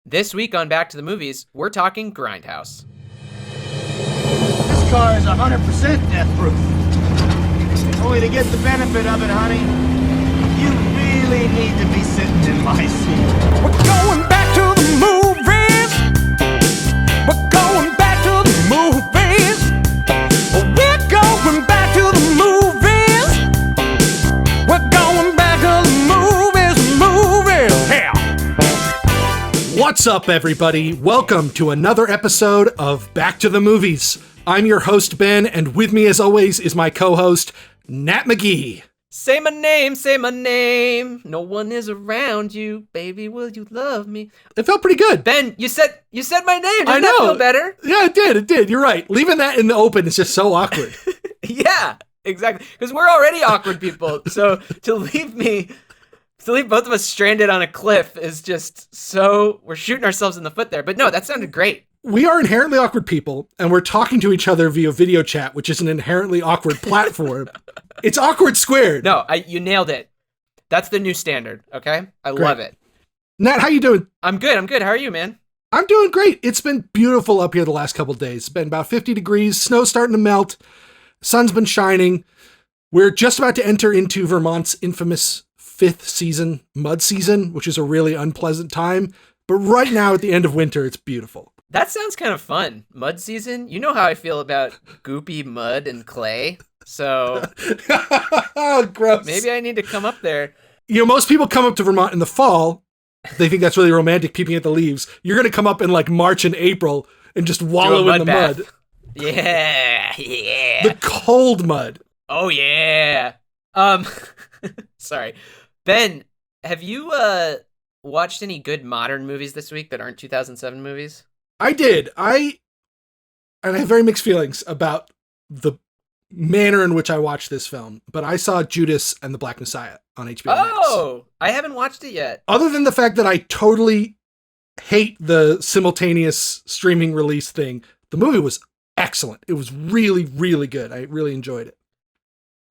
This week on Back to the Movies, we're talking Grindhouse. This car is 100% death-proof. Only to get the benefit of it, honey, you really need to be sitting in my seat. We're going back to the movies. We're going back to the movies. We're going back to the movies. We're going back to the movies. Yeah. What's up, everybody? Welcome to another episode of Back to the Movies. I'm your host, Ben, and with me, as always, is my co-host, Nat McGee. Say my name, say my name. No one is around you. Baby, will you love me? It felt pretty good. Ben, you said my name. Didn't I know. that feel better? Yeah, it did. You're right. Leaving that in the open is just so awkward. Yeah, exactly. Because we're already awkward people. So to leave both of us stranded on a cliff is just so, we're shooting ourselves in the foot there. But no, that sounded great. We are inherently awkward people, and we're talking to each other via video chat, which is an inherently awkward platform. It's awkward squared. No, you nailed it. That's the new standard, okay? I love it. Nat, how you doing? I'm good. How are you, man? I'm doing great. It's been beautiful up here the last couple of days. It's been about 50 degrees, snow's starting to melt, sun's been shining. We're just about to enter into Vermont's infamous 5th season, mud season, which is a really unpleasant time. But right now at the end of winter, it's beautiful. That sounds kind of fun. Mud season? You know how I feel about goopy mud and clay. So Oh, gross. maybe I need to come up there. You know, most people come up to Vermont in the fall. They think that's really romantic, peeping at the leaves. You're going to come up in like March and April and just wallow in the bath. mud. Yeah. The cold mud. Oh, yeah. Sorry. Ben, have you watched any good modern movies this week that aren't 2007 movies? I did. And I have very mixed feelings about the manner in which I watched this film, but I saw Judas and the Black Messiah on HBO Max. Oh, I haven't watched it yet. Other than the fact that I totally hate the simultaneous streaming release thing, the movie was excellent. It was really, really good. I really enjoyed it.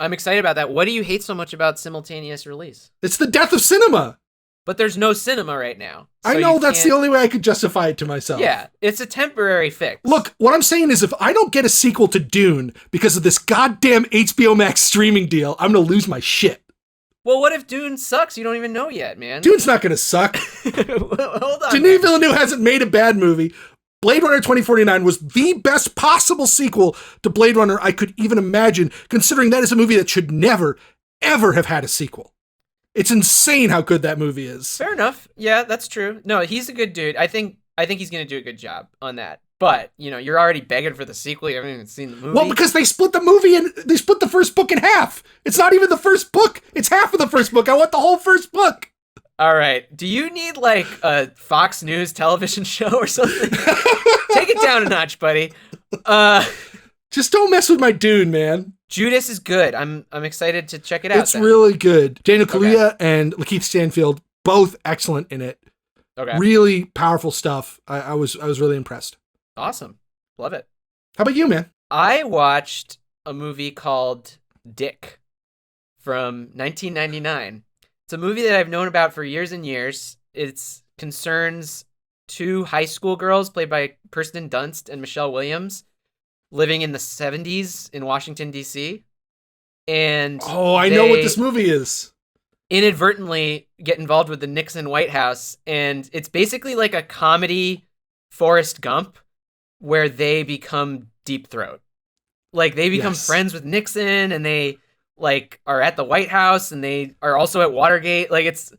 I'm excited about that. What do you hate so much about simultaneous release? It's the death of cinema. But there's no cinema right now. I know that's the only way I could justify it to myself. Yeah, it's a temporary fix. Look, what I'm saying is if I don't get a sequel to Dune because of this goddamn HBO Max streaming deal, I'm going to lose my shit. Well, what if Dune sucks? You don't even know yet, man. Dune's not going to suck. Hold on. Denis Villeneuve hasn't made a bad movie. Blade Runner 2049 was the best possible sequel to Blade Runner I could even imagine, considering that is a movie that should never, ever have had a sequel. It's insane how good that movie is. Fair enough. Yeah, that's true. No, he's a good dude. I think he's going to do a good job on that. But, you know, you're already begging for the sequel. You haven't even seen the movie. Well, because they split the movie and they split the first book in half. It's not even the first book. It's half of the first book. I want the whole first book. All right. Do you need like a Fox News television show or something? Take it down a notch, buddy. Just don't mess with my Dune, man. Judas is good. I'm excited to check it out. It's really good. Daniel Kaluuya and Lakeith Stanfield, both excellent in it. Okay. Really powerful stuff. I was really impressed. Awesome. Love it. How about you, man? I watched a movie called Dick from 1999. It's a movie that I've known about for years and years. It concerns two high school girls played by Kirsten Dunst and Michelle Williams living in the 70s in Washington, D.C. And I know what this movie is. Inadvertently get involved with the Nixon White House. And it's basically like a comedy Forrest Gump where they become Deep Throat. Like they become friends with Nixon and they like are at the White House and they are also at Watergate. Like it's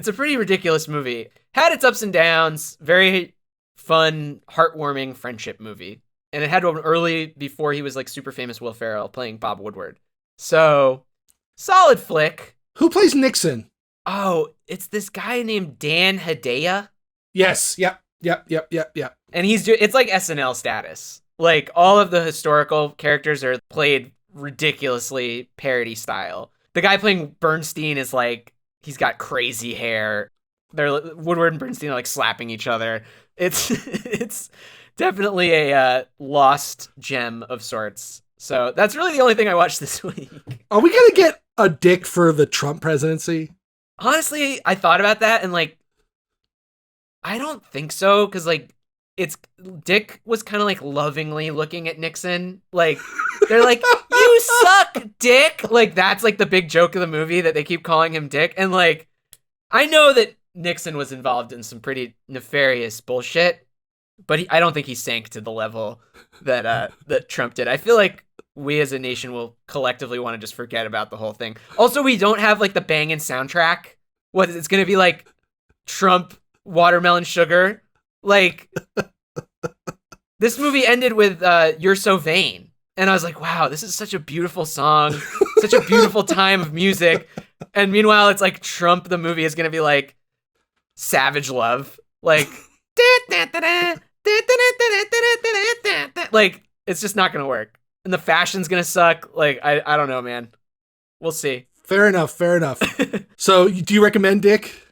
a pretty ridiculous movie. Had its ups and downs. Very fun, heartwarming friendship movie. And it had one early before he was like super famous Will Ferrell playing Bob Woodward. So, solid flick. Who plays Nixon? Oh, it's this guy named Dan Hedaya. Yes. Yep. And it's like SNL status. Like all of the historical characters are played ridiculously parody style. The guy playing Bernstein is like, he's got crazy hair. Woodward and Bernstein are like slapping each other. It's definitely a lost gem of sorts. So that's really the only thing I watched this week. Are we going to get a Dick for the Trump presidency? Honestly, I thought about that and like, I don't think so, because like Dick was kind of like lovingly looking at Nixon. Like they're like, "You suck, Dick." Like that's like the big joke of the movie, that they keep calling him Dick. And like, I know that Nixon was involved in some pretty nefarious bullshit, but I don't think he sank to the level that that Trump did. I feel like we as a nation will collectively want to just forget about the whole thing. Also, we don't have like the banging soundtrack. What is it's going to be like? Trump, Watermelon Sugar. Like, this movie ended with You're So Vain. And I was like, wow, this is such a beautiful song, such a beautiful time of music. And meanwhile, it's like Trump, the movie, is going to be like Savage Love. Like, like, it's just not going to work. And the fashion's going to suck. Like, I don't know, man. We'll see. Fair enough. So, do you recommend Dick?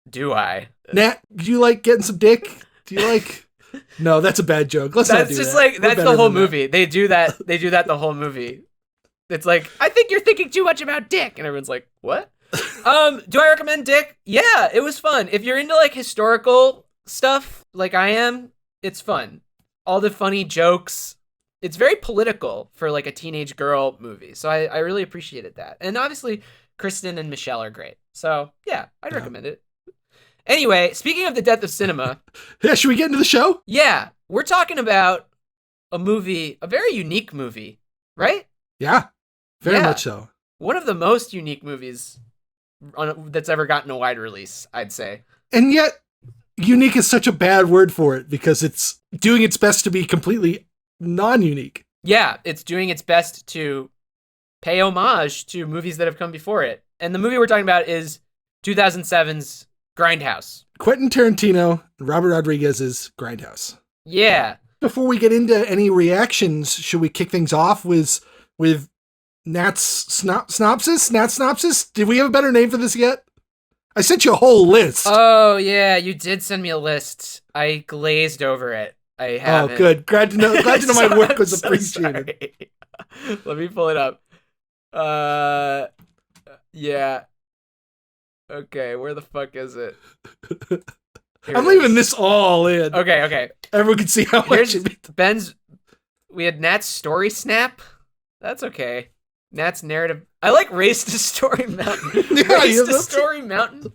Do I? Nat, do you like getting some dick? Do you like... No, that's a bad joke. Let's not do just that. Like, that's the whole movie. They do that the whole movie. It's like, I think you're thinking too much about Dick. And everyone's like, what? Do I recommend Dick? Yeah, it was fun. If you're into like historical stuff like I am, it's fun. All the funny jokes. It's very political for like a teenage girl movie. So I really appreciated that. And obviously Kristen and Michelle are great. So yeah, I'd recommend it. Anyway, speaking of the death of cinema. Yeah, should we get into the show? Yeah, we're talking about a movie, a very unique movie, right? Yeah, very much so. One of the most unique movies that's ever gotten a wide release, I'd say. And yet, unique is such a bad word for it because it's doing its best to be completely non-unique. Yeah, it's doing its best to pay homage to movies that have come before it. And the movie we're talking about is 2007's Grindhouse. Quentin Tarantino and Robert Rodriguez's Grindhouse. Yeah. Before we get into any reactions, should we kick things off with Nat's synopsis? Nat's synopsis? Did we have a better name for this yet? I sent you a whole list. Oh, yeah, you did send me a list. I glazed over it. I haven't. Oh, good. Glad to know my work was appreciated. Let me pull it up. Yeah. Okay, where the fuck is it? I'm leaving this all in. Okay. Everyone can see how much Ben's. We had Nat's story snap. That's okay. Nat's narrative. I like Race to Story Mountain. Race to Story Mountain.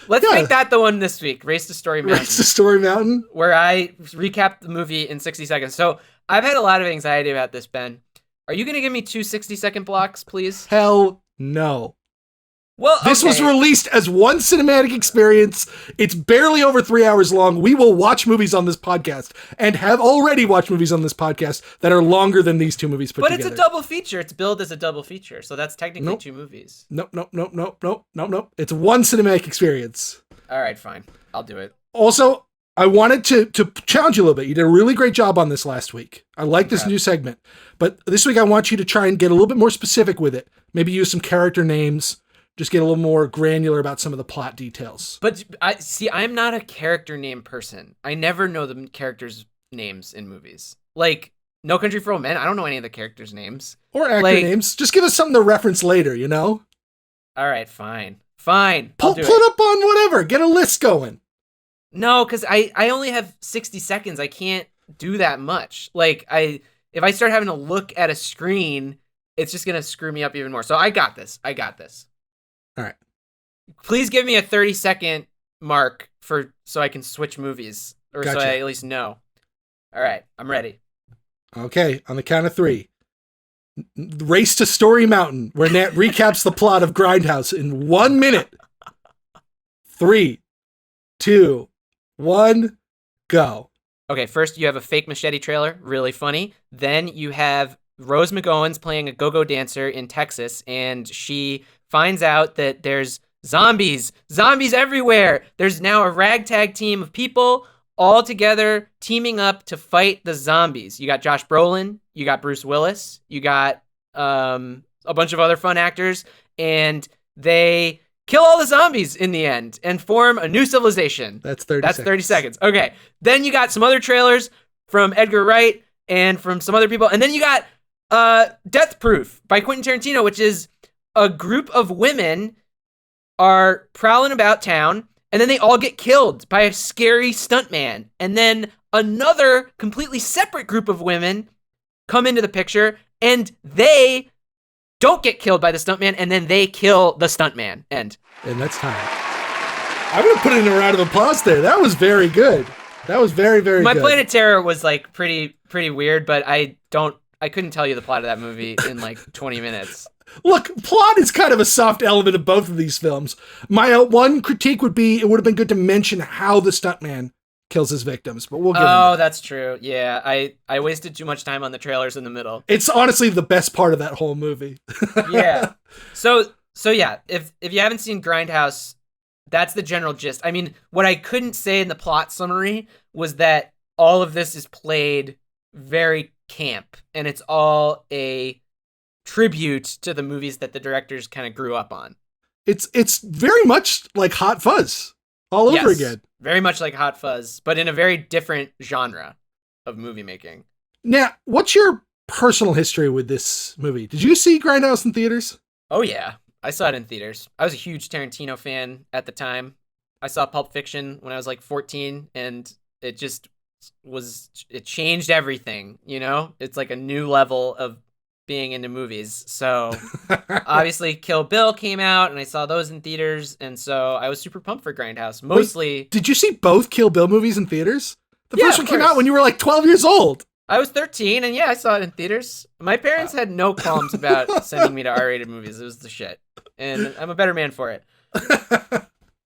Let's make that the one this week. Race to Story Mountain. Race to Story Mountain. Where I recap the movie in 60 seconds. So I've had a lot of anxiety about this, Ben. Are you going to give me 2 60-second blocks, please? Hell no. Well, this was released as one cinematic experience. It's barely over 3 hours long. We will watch movies on this podcast and have already watched movies on this podcast that are longer than these two movies put together. But it's a double feature. It's billed as a double feature. So that's technically 2 movies. Nope. It's one cinematic experience. All right, fine. I'll do it. Also, I wanted to challenge you a little bit. You did a really great job on this last week. I like this new segment. But this week I want you to try and get a little bit more specific with it. Maybe use some character names. Just get a little more granular about some of the plot details. But I'm not a character name person. I never know the characters' names in movies. Like, No Country for Old Men, I don't know any of the characters' names. Or actor names. Just give us something to reference later, you know? All right, fine. Put up on whatever. Get a list going. No, because I only have 60 seconds. I can't do that much. Like, if I start having to look at a screen, it's just going to screw me up even more. So I got this. All right. Please give me a 30-second mark so I can switch movies, or Gotcha. So I at least know. All right, I'm ready. Okay, on the count of 3. Race to Story Mountain, where Nat recaps the plot of Grindhouse in 1 minute. 3, 2, 1, go. Okay, first you have a fake machete trailer, really funny. Then you have Rose McGowan's playing a go-go dancer in Texas, and she finds out that there's zombies everywhere. There's now a ragtag team of people all together teaming up to fight the zombies. You got Josh Brolin, you got Bruce Willis, you got a bunch of other fun actors, and they kill all the zombies in the end and form a new civilization. That's 30 seconds. Okay. Then you got some other trailers from Edgar Wright and from some other people. And then you got Death Proof by Quentin Tarantino, which is a group of women are prowling about town, And then they all get killed by a scary stuntman. And then another completely separate group of women come into the picture and they don't get killed by the stuntman, and then they kill the stuntman. And that's time. I'm going to put in a round of applause there. That was very good. That was very, very My good. Planet Terror was like pretty weird, but I couldn't tell you the plot of that movie in like 20 minutes. Look, plot is kind of a soft element of both of these films. My one critique would be it would have been good to mention how the stuntman kills his victims, but we'll get into that. That's true. Yeah, I wasted too much time on the trailers in the middle. It's honestly the best part of that whole movie. Yeah. So yeah, if you haven't seen Grindhouse, that's the general gist. I mean, what I couldn't say in the plot summary was that all of this is played very camp, and it's all a tribute to the movies that the directors kind of grew up on. It's very much like Hot Fuzz all over again. Very much like Hot Fuzz, but in a very different genre of movie making. Now, what's your personal history with this movie? Did you see Grindhouse in theaters? Oh yeah, I saw it in theaters. I was a huge Tarantino fan at the time. I saw Pulp Fiction when I was like 14, and it changed everything, you know? It's like a new level of being into movies. So obviously Kill Bill came out and I saw those in theaters, and so I was super pumped for Grindhouse. Mostly. Wait, did you see both Kill Bill movies in theaters? The Yeah, first of one came course. out when you were like 12 years old. I was 13 and yeah, I saw it in theaters. My parents had no qualms about sending me to R-rated movies. It was the shit. And I'm a better man for it.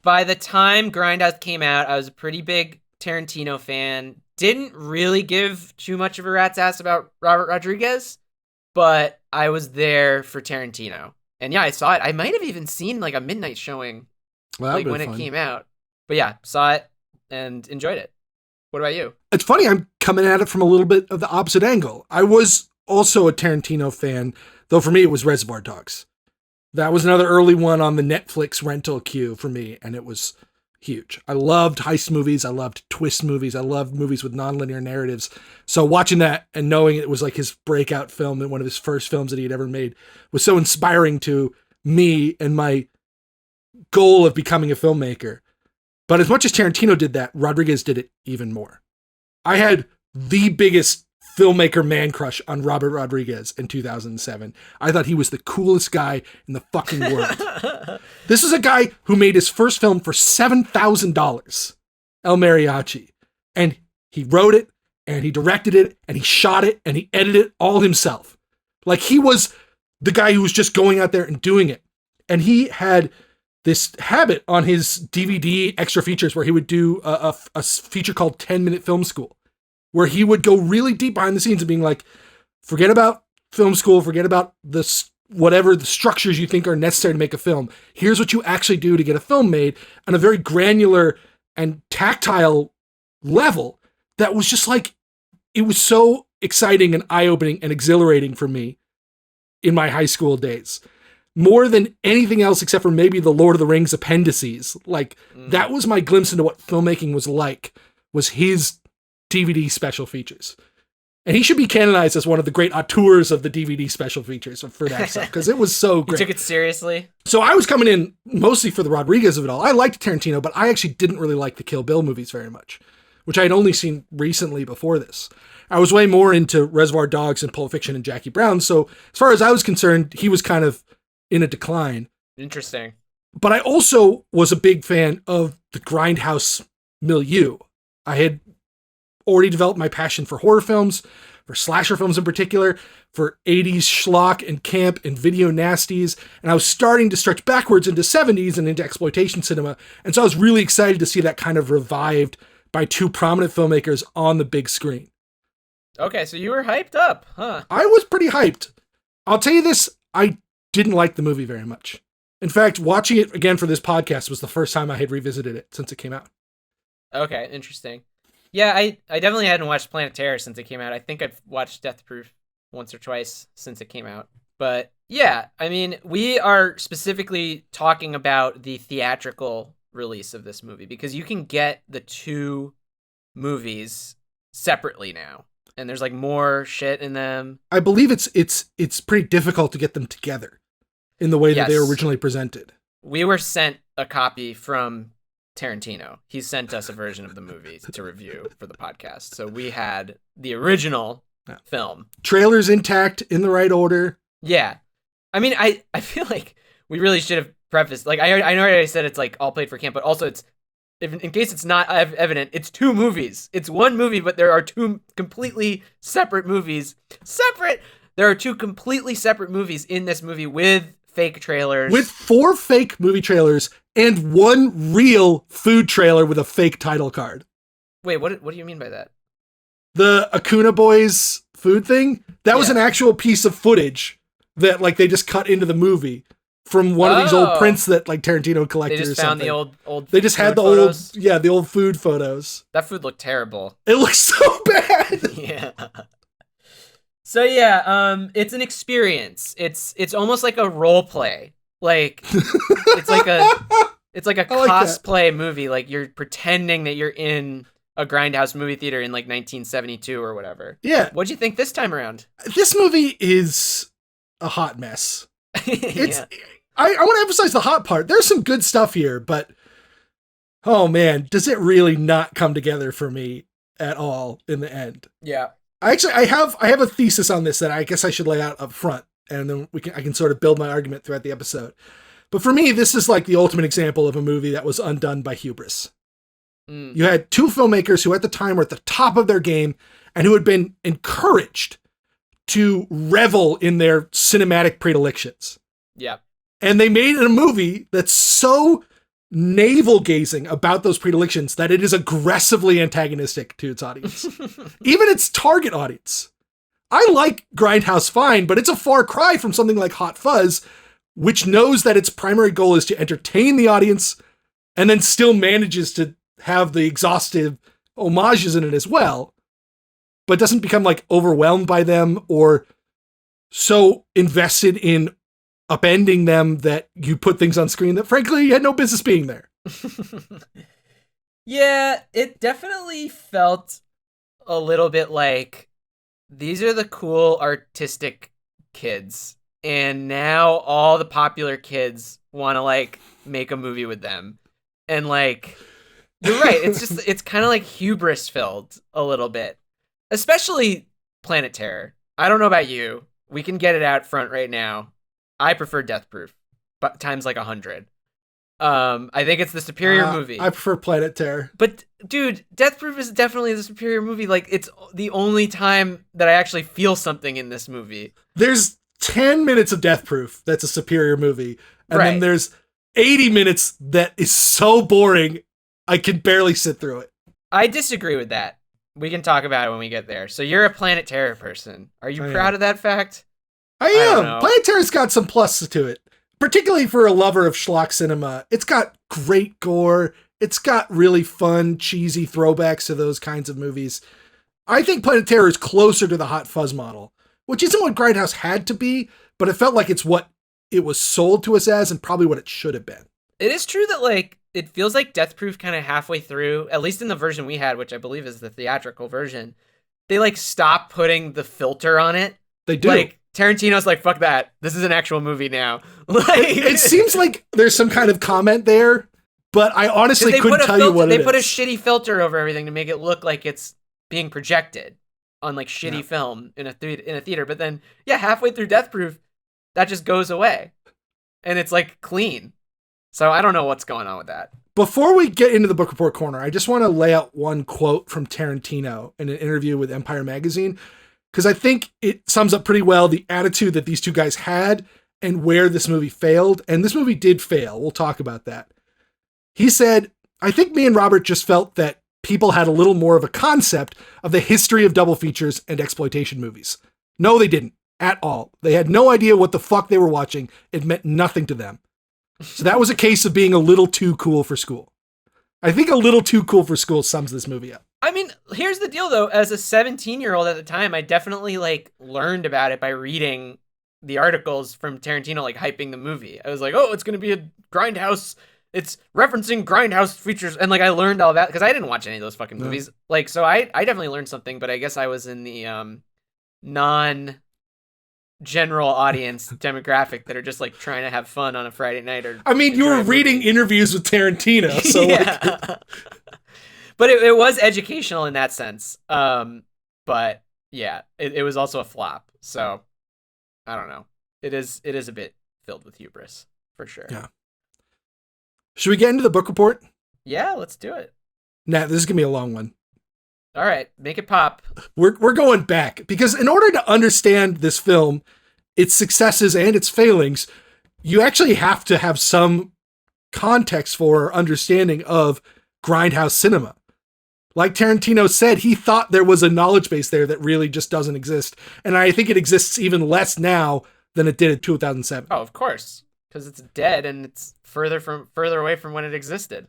By the time Grindhouse came out, I was a pretty big Tarantino fan. Didn't really give too much of a rat's ass about Robert Rodriguez, but I was there for Tarantino. And yeah, I saw it. I might have even seen like a midnight showing like when it came out. But yeah, saw it and enjoyed it. What about you? It's funny, I'm coming at it from a little bit of the opposite angle. I was also a Tarantino fan, though for me it was Reservoir Dogs. That was another early one on the Netflix rental queue for me, and it was huge. I loved heist movies. I loved twist movies. I loved movies with nonlinear narratives. So watching that and knowing it was like his breakout film and one of his first films that he had ever made was so inspiring to me and my goal of becoming a filmmaker. But as much as Tarantino did that, Rodriguez did it even more. I had the biggest filmmaker man crush on Robert Rodriguez in 2007. I thought he was the coolest guy in the fucking world. This is a guy who made his first film for $7,000, El Mariachi. And he wrote it, and he directed it, and he shot it, and he edited it all himself. Like, he was the guy who was just going out there and doing it. And he had this habit on his DVD extra features where he would do a feature called 10-Minute Film School, where he would go really deep behind the scenes and being like, forget about film school, forget about whatever the structures you think are necessary to make a film. Here's what you actually do to get a film made on a very granular and tactile level that was just like, it was so exciting and eye-opening and exhilarating for me in my high school days. More than anything else except for maybe the Lord of the Rings appendices. Like, that was my glimpse into what filmmaking was like, was his DVD special features. And he should be canonized as one of the great auteurs of the DVD special features for that stuff, because it was so great. You took it seriously? So I was coming in mostly for the Rodriguez of it all. I liked Tarantino, but I actually didn't really like the Kill Bill movies very much, which I had only seen recently before this. I was way more into Reservoir Dogs and Pulp Fiction and Jackie Brown, so as far as I was concerned, he was kind of in a decline. Interesting. But I also was a big fan of the Grindhouse milieu. I had already developed my passion for horror films, for slasher films in particular, for 80s schlock and camp and video nasties, and I was starting to stretch backwards into 70s and into exploitation cinema, and so I was really excited to see that kind of revived by two prominent filmmakers on the big screen. Okay, so you were hyped up, huh? I was pretty hyped. I'll tell you this, I didn't like the movie very much. In fact, watching it again for this podcast was the first time I had revisited it since it came out. Okay, interesting. Yeah, I definitely hadn't watched Planet Terror since it came out. I think I've watched Death Proof once or twice since it came out. But yeah, I mean, we are specifically talking about the theatrical release of this movie because you can get the two movies separately now. And there's like more shit in them. I believe it's pretty difficult to get them together in the way that they were originally presented. We were sent a copy from Tarantino. He sent us a version of the movie to review for the podcast. So we had the original film. Trailers intact in the right order. Yeah. I mean, I feel like we really should have prefaced, like, I know I already said it's like all played for camp, but also it's, in case it's not evident, it's two movies. It's one movie, but there are two completely separate movies. There are two completely separate movies in this movie with fake trailers. With 4 fake movie trailers and 1 real food trailer with a fake title card. Wait, what do you mean by that? The Acuna Boys food thing, that was an actual piece of footage that like they just cut into the movie from one of these old prints that like Tarantino collected. They just found the old. They just had the photos. The old food photos. That food looked terrible. It looks so bad. Yeah. So yeah, it's an experience. It's almost like a role play. Like it's like a cosplay movie. Like you're pretending that you're in a Grindhouse movie theater in like 1972 or whatever. Yeah. What'd you think this time around? This movie is a hot mess. It's. Yeah. I want to emphasize the hot part. There's some good stuff here, but oh man, does it really not come together for me at all in the end? Yeah. I have a thesis on this that I guess I should lay out up front, and then I can sort of build my argument throughout the episode. But for me, this is like the ultimate example of a movie that was undone by hubris. You had 2 filmmakers who at the time were at the top of their game and who had been encouraged to revel in their cinematic predilections. Yeah. And they made a movie that's so navel-gazing about those predilections that it is aggressively antagonistic to its audience. Even its target audience. I like Grindhouse fine, but it's a far cry from something like Hot Fuzz, which knows that its primary goal is to entertain the audience and then still manages to have the exhaustive homages in it as well, but doesn't become like overwhelmed by them or so invested in upending them that you put things on screen that frankly you had no business being there. Yeah, it definitely felt a little bit like these are the cool artistic kids and now all the popular kids want to like make a movie with them. And like you're right, it's kind of like hubris filled a little bit. Especially Planet Terror. I don't know about you. We can get it out front right now. I prefer Death Proof, but times like 100. I think it's the superior movie. I prefer Planet Terror. But dude, Death Proof is definitely the superior movie. Like it's the only time that I actually feel something in this movie. There's 10 minutes of Death Proof that's a superior movie. And then there's 80 minutes that is so boring, I can barely sit through it. I disagree with that. We can talk about it when we get there. So you're a Planet Terror person. Are you proud of that fact? I am. Planet Terror's got some plus to it, particularly for a lover of schlock cinema. It's got great gore. It's got really fun, cheesy throwbacks to those kinds of movies. I think Planet Terror is closer to the Hot Fuzz model, which isn't what Grindhouse had to be, but it felt like it's what it was sold to us as and probably what it should have been. It is true that like it feels like Death Proof kind of halfway through, at least in the version we had, which I believe is the theatrical version, they like stop putting the filter on it. They do. Like Tarantino's like, fuck that. This is an actual movie now. Like it seems like there's some kind of comment there, but I honestly couldn't tell you what it is. They put a shitty filter over everything to make it look like it's being projected on like shitty film in a theater. But then, yeah, halfway through Death Proof, that just goes away. And it's like clean. So I don't know what's going on with that. Before we get into the book report corner, I just want to lay out one quote from Tarantino in an interview with Empire Magazine, because I think it sums up pretty well the attitude that these two guys had and where this movie failed. And this movie did fail. We'll talk about that. He said, "I think me and Robert just felt that people had a little more of a concept of the history of double features and exploitation movies. No, they didn't at all. They had no idea what the fuck they were watching. It meant nothing to them. So that was a case of being a little too cool for school." I think a little too cool for school sums this movie up. I mean, here's the deal though. As a 17-year-old at the time, I definitely like learned about it by reading the articles from Tarantino, like hyping the movie. I was like, oh, it's going to be a Grindhouse. It's referencing Grindhouse features. And like, I learned all that because I didn't watch any of those fucking movies. Like, so I definitely learned something, but I guess I was in the, general audience demographic that are just like trying to have fun on a Friday night. Or I mean, you were reading interviews with Tarantino, so like... But it was educational in that sense. But yeah, it was also a flop. So I don't know. It is a bit filled with hubris for sure. Yeah. Should we get into the book report? Yeah, let's do it. Nat, this is gonna be a long one. All right, make it pop. We're going back because in order to understand this film, its successes and its failings, you actually have to have some context for understanding of Grindhouse cinema. Like Tarantino said, he thought there was a knowledge base there that really just doesn't exist. And I think it exists even less now than it did in 2007. Oh, of course. Because it's dead and it's further away from when it existed.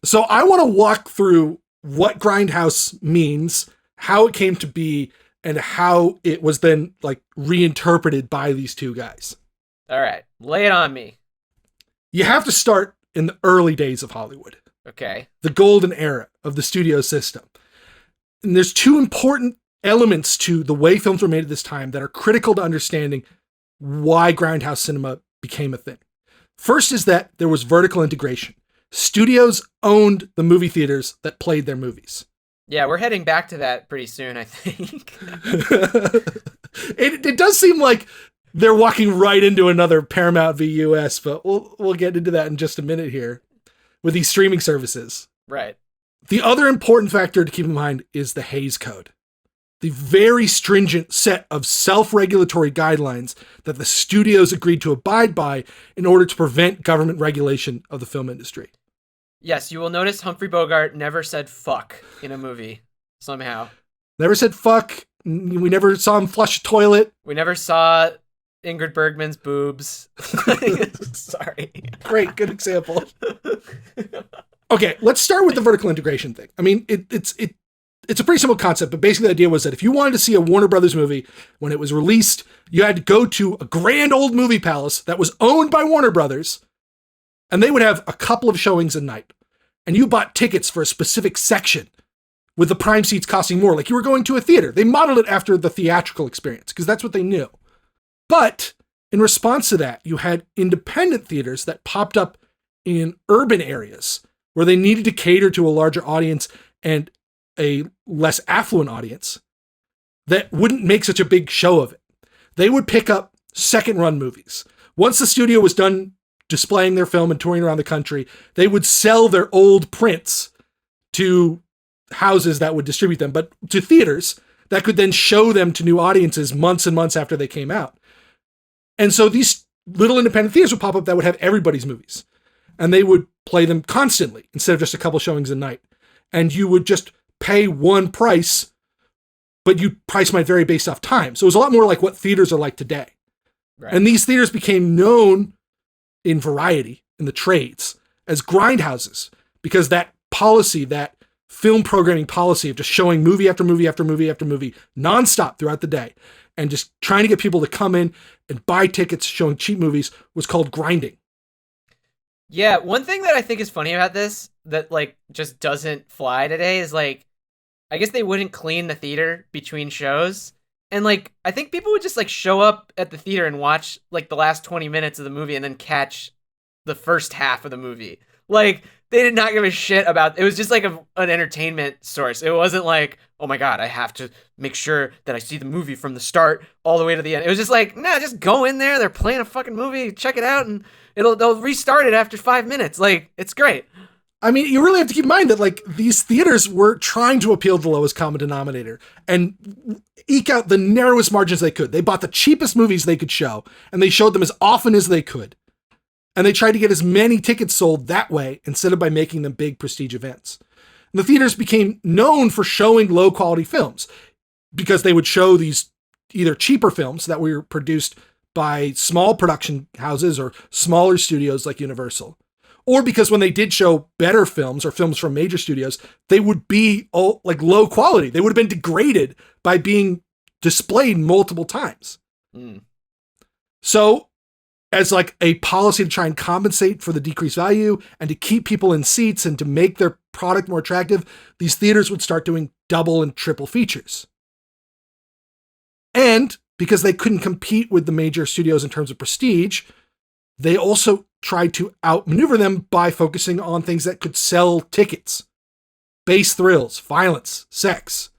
So I want to walk through what Grindhouse means, how it came to be, and how it was then like reinterpreted by these two guys. All right, lay it on me. You have to start in the early days of Hollywood. Okay. The golden era of the studio system. And there's two important elements to the way films were made at this time that are critical to understanding why Grindhouse cinema became a thing. First is that there was vertical integration. Studios owned the movie theaters that played their movies. Yeah, we're heading back to that pretty soon, I think. It does seem like they're walking right into another Paramount v. US, but we'll get into that in just a minute here with these streaming services. Right. The other important factor to keep in mind is the Hays Code, the very stringent set of self-regulatory guidelines that the studios agreed to abide by in order to prevent government regulation of the film industry. Yes, you will notice Humphrey Bogart never said fuck in a movie, somehow. Never said fuck. We never saw him flush a toilet. We never saw Ingrid Bergman's boobs. Sorry. Great, good example. Okay, let's start with the vertical integration thing. I mean, it's a pretty simple concept, but basically the idea was that if you wanted to see a Warner Brothers movie when it was released, you had to go to a grand old movie palace that was owned by Warner Brothers, and they would have a couple of showings a night. And you bought tickets for a specific section with the prime seats costing more, like you were going to a theater. They modeled it after the theatrical experience because that's what they knew. But in response to that, you had independent theaters that popped up in urban areas where they needed to cater to a larger audience and a less affluent audience that wouldn't make such a big show of it. They would pick up second-run movies. Once the studio was done displaying their film and touring around the country, they would sell their old prints to houses that would distribute them, but to theaters that could then show them to new audiences months and months after they came out. And so these little independent theaters would pop up that would have everybody's movies, and they would play them constantly instead of just a couple showings a night. And you would just pay one price, but price might vary based off time. So it was a lot more like what theaters are like today. Right. And these theaters became known in variety, in the trades, as grindhouses, because that policy, that film programming policy of just showing movie after movie after movie after movie nonstop throughout the day and just trying to get people to come in and buy tickets showing cheap movies was called grinding. Yeah, one thing that I think is funny about this that like just doesn't fly today is like, I guess they wouldn't clean the theater between shows. And like, I think people would just like show up at the theater and watch like the last 20 minutes of the movie and then catch the first half of the movie. Like, they did not give a shit about it. Was just like an entertainment source. It wasn't like, oh my God, I have to make sure that I see the movie from the start all the way to the end. It was just like, nah, just go in there. They're playing a fucking movie. Check it out. And they'll restart it after 5 minutes. Like, it's great. I mean, you really have to keep in mind that like these theaters were trying to appeal to the lowest common denominator and eke out the narrowest margins they could. They bought the cheapest movies they could show, and they showed them as often as they could. And they tried to get as many tickets sold that way instead of by making them big prestige events. And the theaters became known for showing low quality films because they would show these either cheaper films that were produced by small production houses or smaller studios like Universal, or because when they did show better films or films from major studios, they would be all like low quality. They would have been degraded by being displayed multiple times. Mm. So as like a policy to try and compensate for the decreased value and to keep people in seats and to make their product more attractive, these theaters would start doing double and triple features. And because they couldn't compete with the major studios in terms of prestige, they also tried to outmaneuver them by focusing on things that could sell tickets. Base thrills, violence, sex.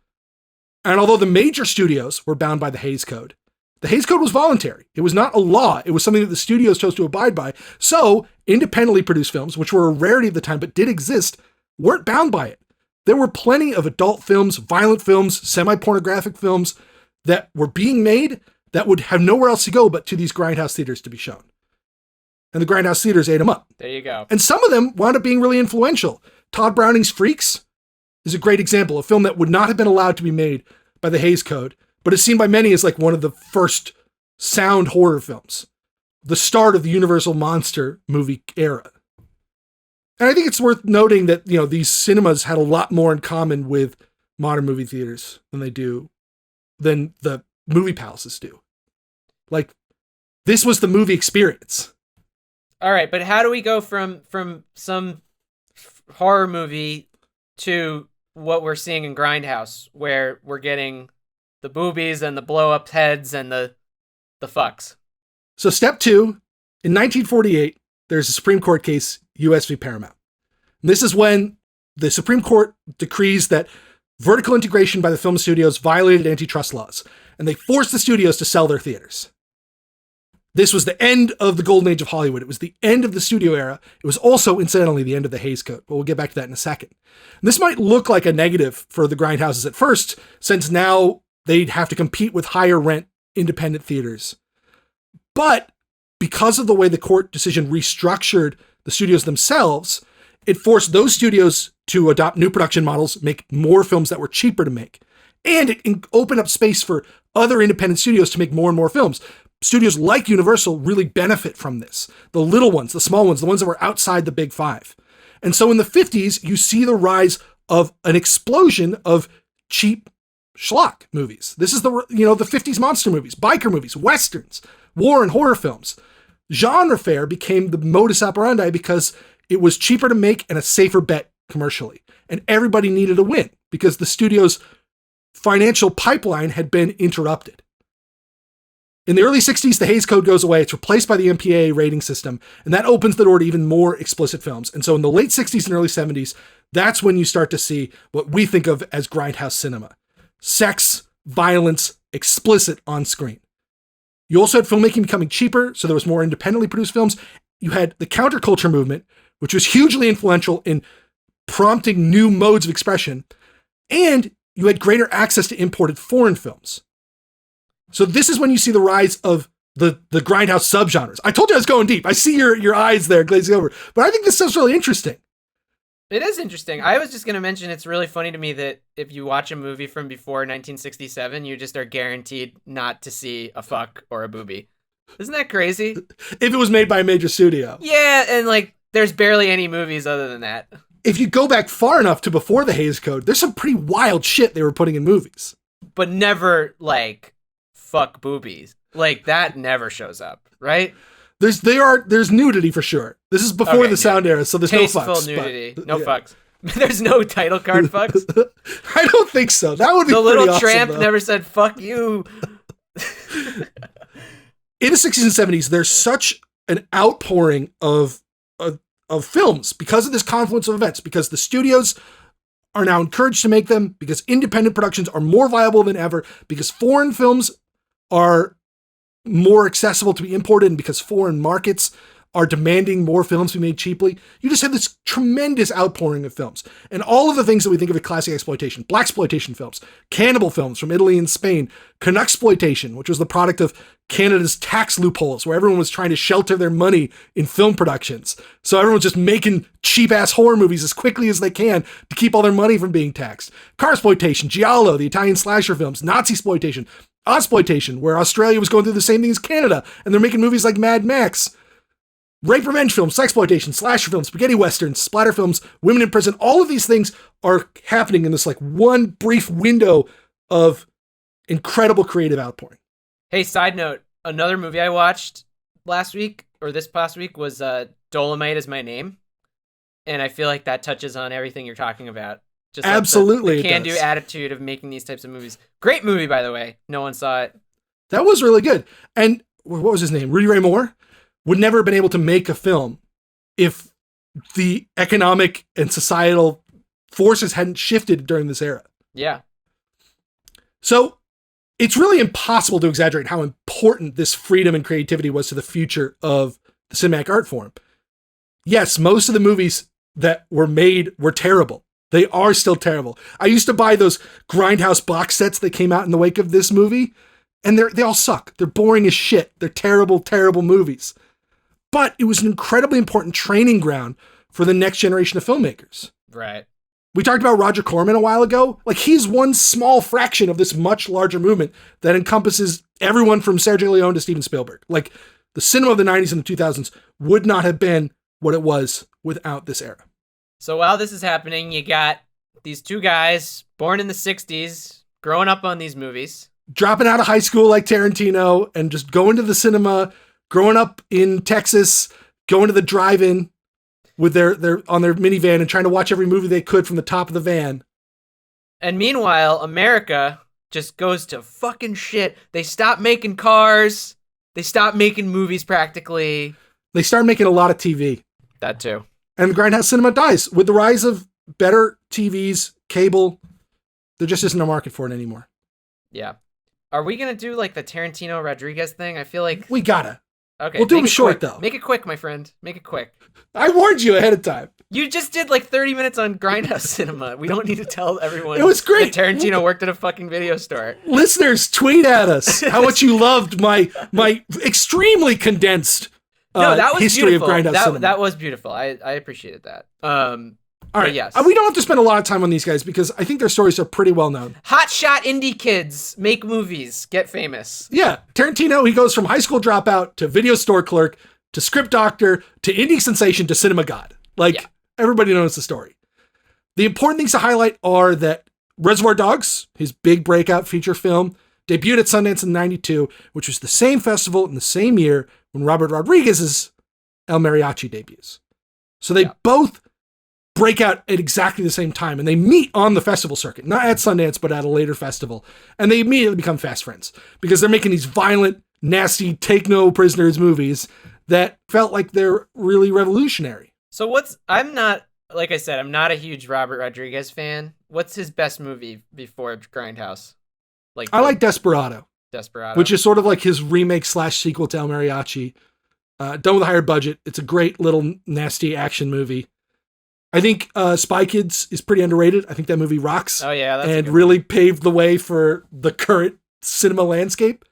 And although the major studios were bound by the Hays Code, the Hays Code was voluntary. It was not a law. It was something that the studios chose to abide by. So independently produced films, which were a rarity at the time but did exist, weren't bound by it. There were plenty of adult films, violent films, semi-pornographic films that were being made that would have nowhere else to go but to these Grindhouse theaters to be shown. And the Grindhouse theaters ate them up. There you go. And some of them wound up being really influential. Todd Browning's Freaks is a great example, a film that would not have been allowed to be made by the Hays Code, but is seen by many as like one of the first sound horror films, the start of the Universal monster movie era. And I think it's worth noting that, you know, these cinemas had a lot more in common with modern movie theaters than the movie palaces do. Like, this was the movie experience. All right, but how do we go from some horror movie to what we're seeing in Grindhouse, where we're getting the boobies and the blow-up heads and the fucks? So step 2, in 1948, there's a Supreme Court case, US v. Paramount. And this is when the Supreme Court decrees that vertical integration by the film studios violated antitrust laws, and they forced the studios to sell their theaters. This was the end of the golden age of Hollywood. It was the end of the studio era. It was also, incidentally, the end of the Hays Code, but we'll get back to that in a second. And this might look like a negative for the Grindhouses at first, since now they'd have to compete with higher rent independent theaters. But because of the way the court decision restructured the studios themselves, it forced those studios to adopt new production models, make more films that were cheaper to make. And it opened up space for other independent studios to make more and more films. Studios like Universal really benefit from this. The little ones, the small ones, the ones that were outside the big five. And so in the 50s, you see the rise of an explosion of cheap schlock movies. This is the 50s monster movies, biker movies, westerns, war and horror films. Genre fare became the modus operandi because it was cheaper to make and a safer bet commercially. And everybody needed a win because the studio's financial pipeline had been interrupted. In the early 60s, the Hays Code goes away. It's replaced by the MPAA rating system, and that opens the door to even more explicit films. And so in the late 60s and early 70s, that's when you start to see what we think of as Grindhouse cinema. Sex, violence, explicit on screen. You also had filmmaking becoming cheaper, so there was more independently produced films. You had the counterculture movement, which was hugely influential in prompting new modes of expression, and you had greater access to imported foreign films. So this is when you see the rise of the Grindhouse subgenres. I told you I was going deep. I see your eyes there glazing over, but I think this stuff's really interesting. It is interesting. I was just going to mention it's really funny to me that if you watch a movie from before 1967, you just are guaranteed not to see a fuck or a boobie. Isn't that crazy? If it was made by a major studio. Yeah, and like there's barely any movies other than that. If you go back far enough to before the Hays Code, there's some pretty wild shit they were putting in movies. But never like fuck boobies. Like that never shows up, right? There's nudity for sure. This is before the sound era, so there's tasteful no fucks. Nudity. No fucks. There's no title card fucks. I don't think so. That would be the pretty little awesome, tramp though. never said fuck you. In the 60s and 70s, there's such an outpouring of films because of this confluence of events, because the studios are now encouraged to make them, because independent productions are more viable than ever, because foreign films are more accessible to be imported, and because foreign markets are demanding more films be made cheaply. You just have this tremendous outpouring of films. And all of the things that we think of as classic exploitation, blaxploitation films, cannibal films from Italy and Spain, Canucksploitation, which was the product of Canada's tax loopholes, where everyone was trying to shelter their money in film productions. So everyone's just making cheap-ass horror movies as quickly as they can to keep all their money from being taxed. Carsploitation, Giallo, the Italian slasher films, Nazi-sploitation, Ozploitation, where Australia was going through the same thing as Canada, and they're making movies like Mad Max. Rape revenge films, sexploitation, slasher films, spaghetti westerns, splatter films, women in prison, all of these things are happening in this like one brief window of incredible creative outpouring. Hey, side note, another movie I watched last week, or this past week, was Dolomite Is My Name. And I feel like that touches on everything you're talking about. Just absolutely, like the can-do attitude of making these types of movies. Great movie, by the way. No one saw it. That was really good. And what was his name? Rudy Ray Moore would never have been able to make a film if the economic and societal forces hadn't shifted during this era. Yeah. So it's really impossible to exaggerate how important this freedom and creativity was to the future of the cinematic art form. Yes, most of the movies that were made were terrible. They are still terrible. I used to buy those Grindhouse box sets that came out in the wake of this movie, and they all suck. They're boring as shit. They're terrible, terrible movies. But it was an incredibly important training ground for the next generation of filmmakers. Right. We talked about Roger Corman a while ago. Like, he's one small fraction of this much larger movement that encompasses everyone from Sergio Leone to Steven Spielberg. Like, the cinema of the 90s and the 2000s would not have been what it was without this era. So while this is happening, you got these two guys born in the 60s, growing up on these movies. Dropping out of high school like Tarantino and just going to the cinema, growing up in Texas, going to the drive-in with their on their minivan and trying to watch every movie they could from the top of the van. And meanwhile, America just goes to fucking shit. They stop making cars. They stop making movies practically. They start making a lot of TV. That too. And the Grindhouse cinema dies. With the rise of better TVs, cable, there just isn't a market for it anymore. Yeah. Are we going to do like the Tarantino Rodriguez thing? I feel like... We gotta. Okay. We'll do them short, quick. though. Make it quick, my friend. Make it quick. I warned you ahead of time. You just did like 30 minutes on Grindhouse cinema. We don't need to tell everyone It was great. that Tarantino worked at a fucking video store. Listeners, tweet at us how much you loved my extremely condensed No, that was history beautiful. of Grindhouse cinema. That was beautiful. I appreciated that. All right. Yes. We don't have to spend a lot of time on these guys because I think their stories are pretty well known. Hotshot indie kids make movies, get famous. Yeah. Tarantino, he goes from high school dropout to video store clerk to script doctor to indie sensation to cinema god. Everybody knows the story. The important things to highlight are that Reservoir Dogs, his big breakout feature film, debuted at Sundance in 92, which was the same festival in the same year when Robert Rodriguez's El Mariachi debuts. So they both break out at exactly the same time, and they meet on the festival circuit, not at Sundance, but at a later festival. And they immediately become fast friends because they're making these violent, nasty, take no prisoners movies that felt like they're really revolutionary. So I'm not a huge Robert Rodriguez fan. What's his best movie before Grindhouse? I like Desperado, which is sort of like his remake / sequel to El Mariachi. Done with a higher budget. It's a great little nasty action movie. I think Spy Kids is pretty underrated. I think that movie rocks. Oh yeah, and really paved the way for the current cinema landscape.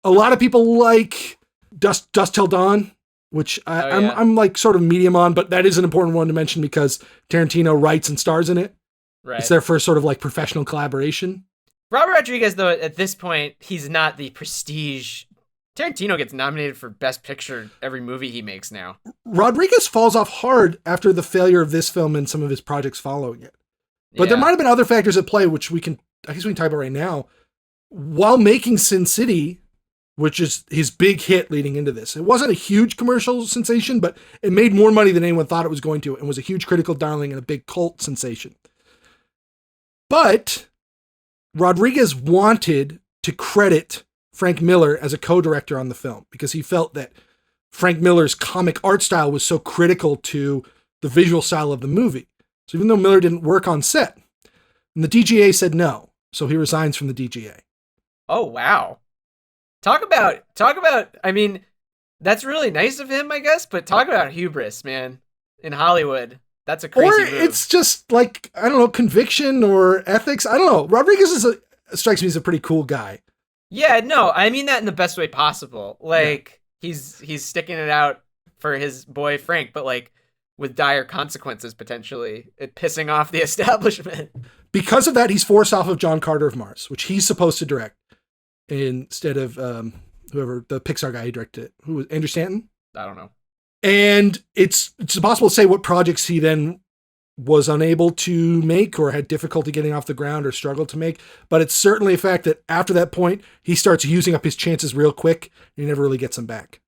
A lot of people like Dust Till Dawn, which I'm like sort of medium on, but that is an important one to mention because Tarantino writes and stars in it. Right. It's their first sort of like professional collaboration. Robert Rodriguez, though, at this point, he's not the prestige. Tarantino gets nominated for Best Picture every movie he makes now. Rodriguez falls off hard after the failure of this film and some of his projects following it. But there might have been other factors at play, which I guess we can talk about right now. While making Sin City, which is his big hit leading into this, it wasn't a huge commercial sensation, but it made more money than anyone thought it was going to and was a huge critical darling and a big cult sensation. But Rodriguez wanted to credit Frank Miller as a co-director on the film because he felt that Frank Miller's comic art style was so critical to the visual style of the movie. So even though Miller didn't work on set, and the DGA said no, so he resigns from the DGA. Oh, wow. Talk about, I mean, that's really nice of him, I guess, but talk about hubris, man. In Hollywood, that's a crazy move. It's just like, I don't know, conviction or ethics. I don't know. Rodriguez strikes me as a pretty cool guy. Yeah, no, I mean that in the best way possible. He's sticking it out for his boy Frank, but with dire consequences potentially, it pissing off the establishment. Because of that, he's forced off of John Carter of Mars, which he's supposed to direct instead of whoever the Pixar guy who directed it. Who was Andrew Stanton? I don't know. And it's impossible to say what projects he then was unable to make or had difficulty getting off the ground or struggled to make. But it's certainly a fact that after that point, he starts using up his chances real quick and he never really gets them back.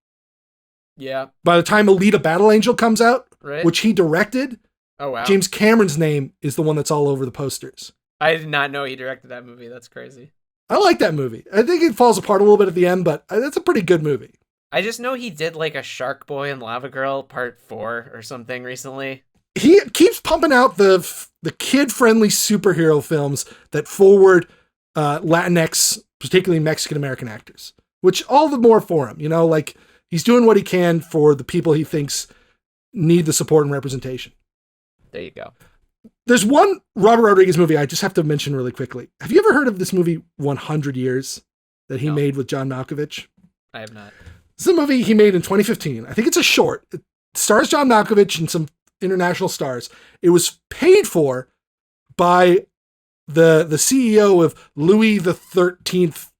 Yeah. By the time Alita Battle Angel comes out, right, which he directed, oh wow, James Cameron's name is the one that's all over the posters. I did not know he directed that movie. That's crazy. I like that movie. I think it falls apart a little bit at the end, but that's a pretty good movie. I just know he did like a Shark Boy and Lava Girl Part 4 or something recently. He keeps pumping out the kid-friendly superhero films that forward Latinx, particularly Mexican-American actors, which all the more for him. Like he's doing what he can for the people he thinks need the support and representation. There you go. There's one Robert Rodriguez movie I just have to mention really quickly. Have you ever heard of this movie 100 Years that he made with John Malkovich? I have not. This is a movie he made in 2015. I think it's a short. It stars John Malkovich and some international stars. It was paid for by the CEO of Louis the 13th,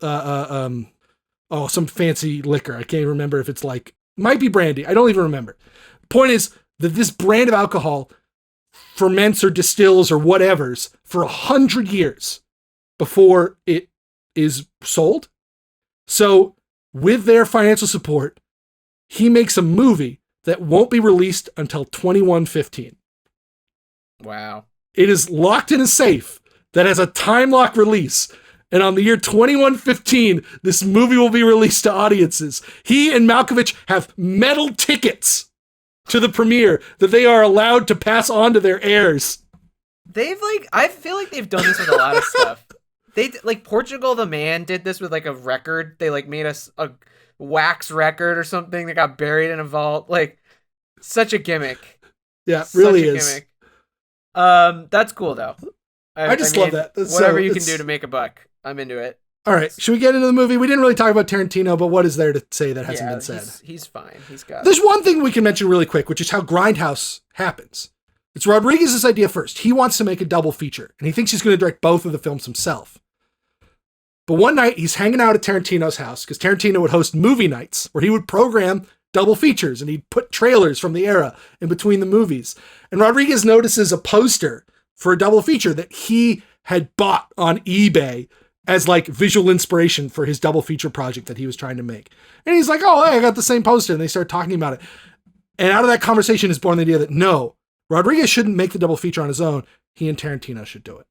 some fancy liquor. I can't even remember if it's like, might be brandy. I don't even remember. Point is that this brand of alcohol ferments or distills or whatever's for 100 years before it is sold. So with their financial support, he makes a movie that won't be released until 2115. Wow. It is locked in a safe that has a time lock release. And on the year 2115, this movie will be released to audiences. He and Malkovich have metal tickets to the premiere that they are allowed to pass on to their heirs. I feel like they've done this with a lot of stuff. They like Portugal the Man did this with like a record. They like made us a wax record or something that got buried in a vault. Like such a gimmick. Yeah, it really is. Gimmick. That's cool though. I just love that. Whatever you can do to make a buck, I'm into it. All right, should we get into the movie? We didn't really talk about Tarantino, but what is there to say that hasn't been said? He's fine. He's got There's one thing we can mention really quick, which is how Grindhouse happens. It's Rodriguez's idea first. He wants to make a double feature, and he thinks he's going to direct both of the films himself. But one night, he's hanging out at Tarantino's house, because Tarantino would host movie nights, where he would program double features, and he'd put trailers from the era in between the movies. And Rodriguez notices a poster for a double feature that he had bought on eBay as like visual inspiration for his double feature project that he was trying to make. And he's like, oh, hey, I got the same poster. And they start talking about it. And out of that conversation is born the idea that no, Rodriguez shouldn't make the double feature on his own. He and Tarantino should do it.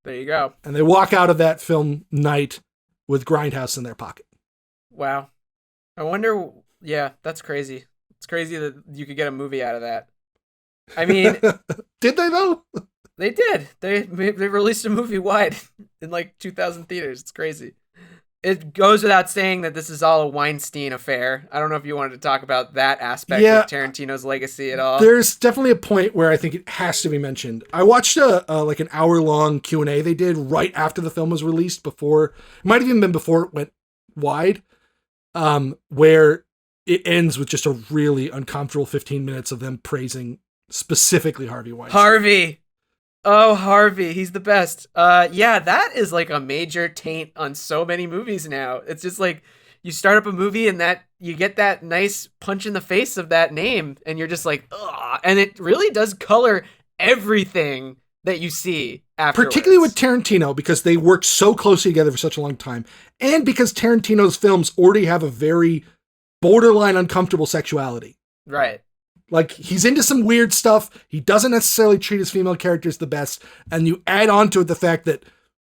There you go. And they walk out of that film night with Grindhouse in their pocket. Wow. I wonder, yeah, that's crazy. It's crazy that you could get a movie out of that. I mean... Did they though? They did. They released a movie wide in like 2,000 theaters. It's crazy. It goes without saying that this is all a Weinstein affair. I don't know if you wanted to talk about that aspect of Tarantino's legacy at all. There's definitely a point where I think it has to be mentioned. I watched like an hour-long Q&A they did right after the film was released, before, it might have even been before it went wide, where it ends with just a really uncomfortable 15 minutes of them praising specifically Harvey Weinstein. Harvey! Oh, Harvey, he's the best. Yeah, that is like a major taint on so many movies now. It's just like you start up a movie and that you get that nice punch in the face of that name and you're just like, ugh. And it really does color everything that you see afterwards. Particularly with Tarantino, because they worked so closely together for such a long time. And because Tarantino's films already have a very borderline uncomfortable sexuality. Right. Like, he's into some weird stuff. He doesn't necessarily treat his female characters the best. And you add on to it the fact that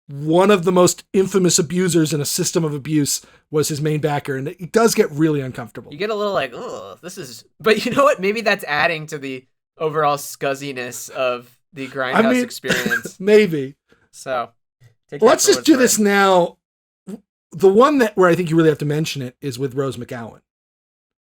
one of the most infamous abusers in a system of abuse was his main backer. And it does get really uncomfortable. You get a little like, oh, this is... But you know what? Maybe that's adding to the overall scuzziness of the Grindhouse experience. Maybe. So, let's just do this now. The one where I think you really have to mention it is with Rose McGowan.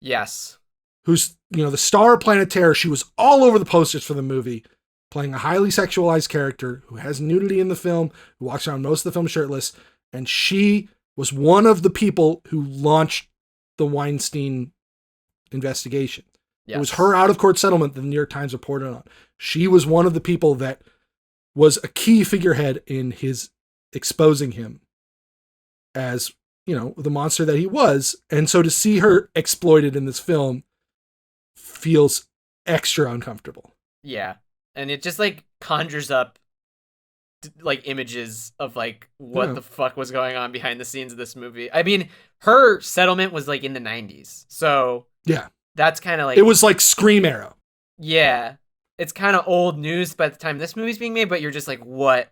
Yes. Who's, the star of Planet Terror. She was all over the posters for the movie, playing a highly sexualized character who has nudity in the film, who walks around most of the film shirtless. And she was one of the people who launched the Weinstein investigation. Yes. It was her out-of-court settlement that the New York Times reported on. She was one of the people that was a key figurehead in his exposing him as, the monster that he was. And so to see her exploited in this film feels extra uncomfortable. Yeah. And it just like conjures up like images of like what the fuck was going on behind the scenes of this movie. I mean, her settlement was like in the 90s. So yeah, that's kind of like, it was like Scream era. Yeah. It's kind of old news by the time this movie's being made, but you're just like, what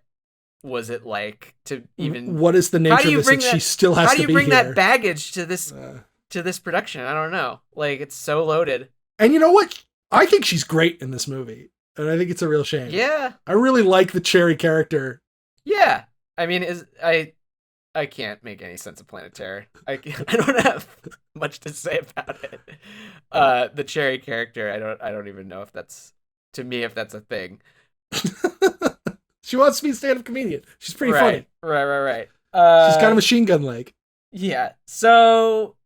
was it like to even? What is the nature of this that she still has to be here? How do you bring that baggage to this production? I don't know. Like, it's so loaded. And you know what? I think she's great in this movie, and I think it's a real shame. Yeah, I really like the Cherry character. Yeah, I mean, I can't make any sense of Planet Terror. I don't have much to say about it. The Cherry character, I don't even know if that's a thing. She wants to be a stand-up comedian. She's pretty funny. Right. She's got a machine gun leg. Yeah. So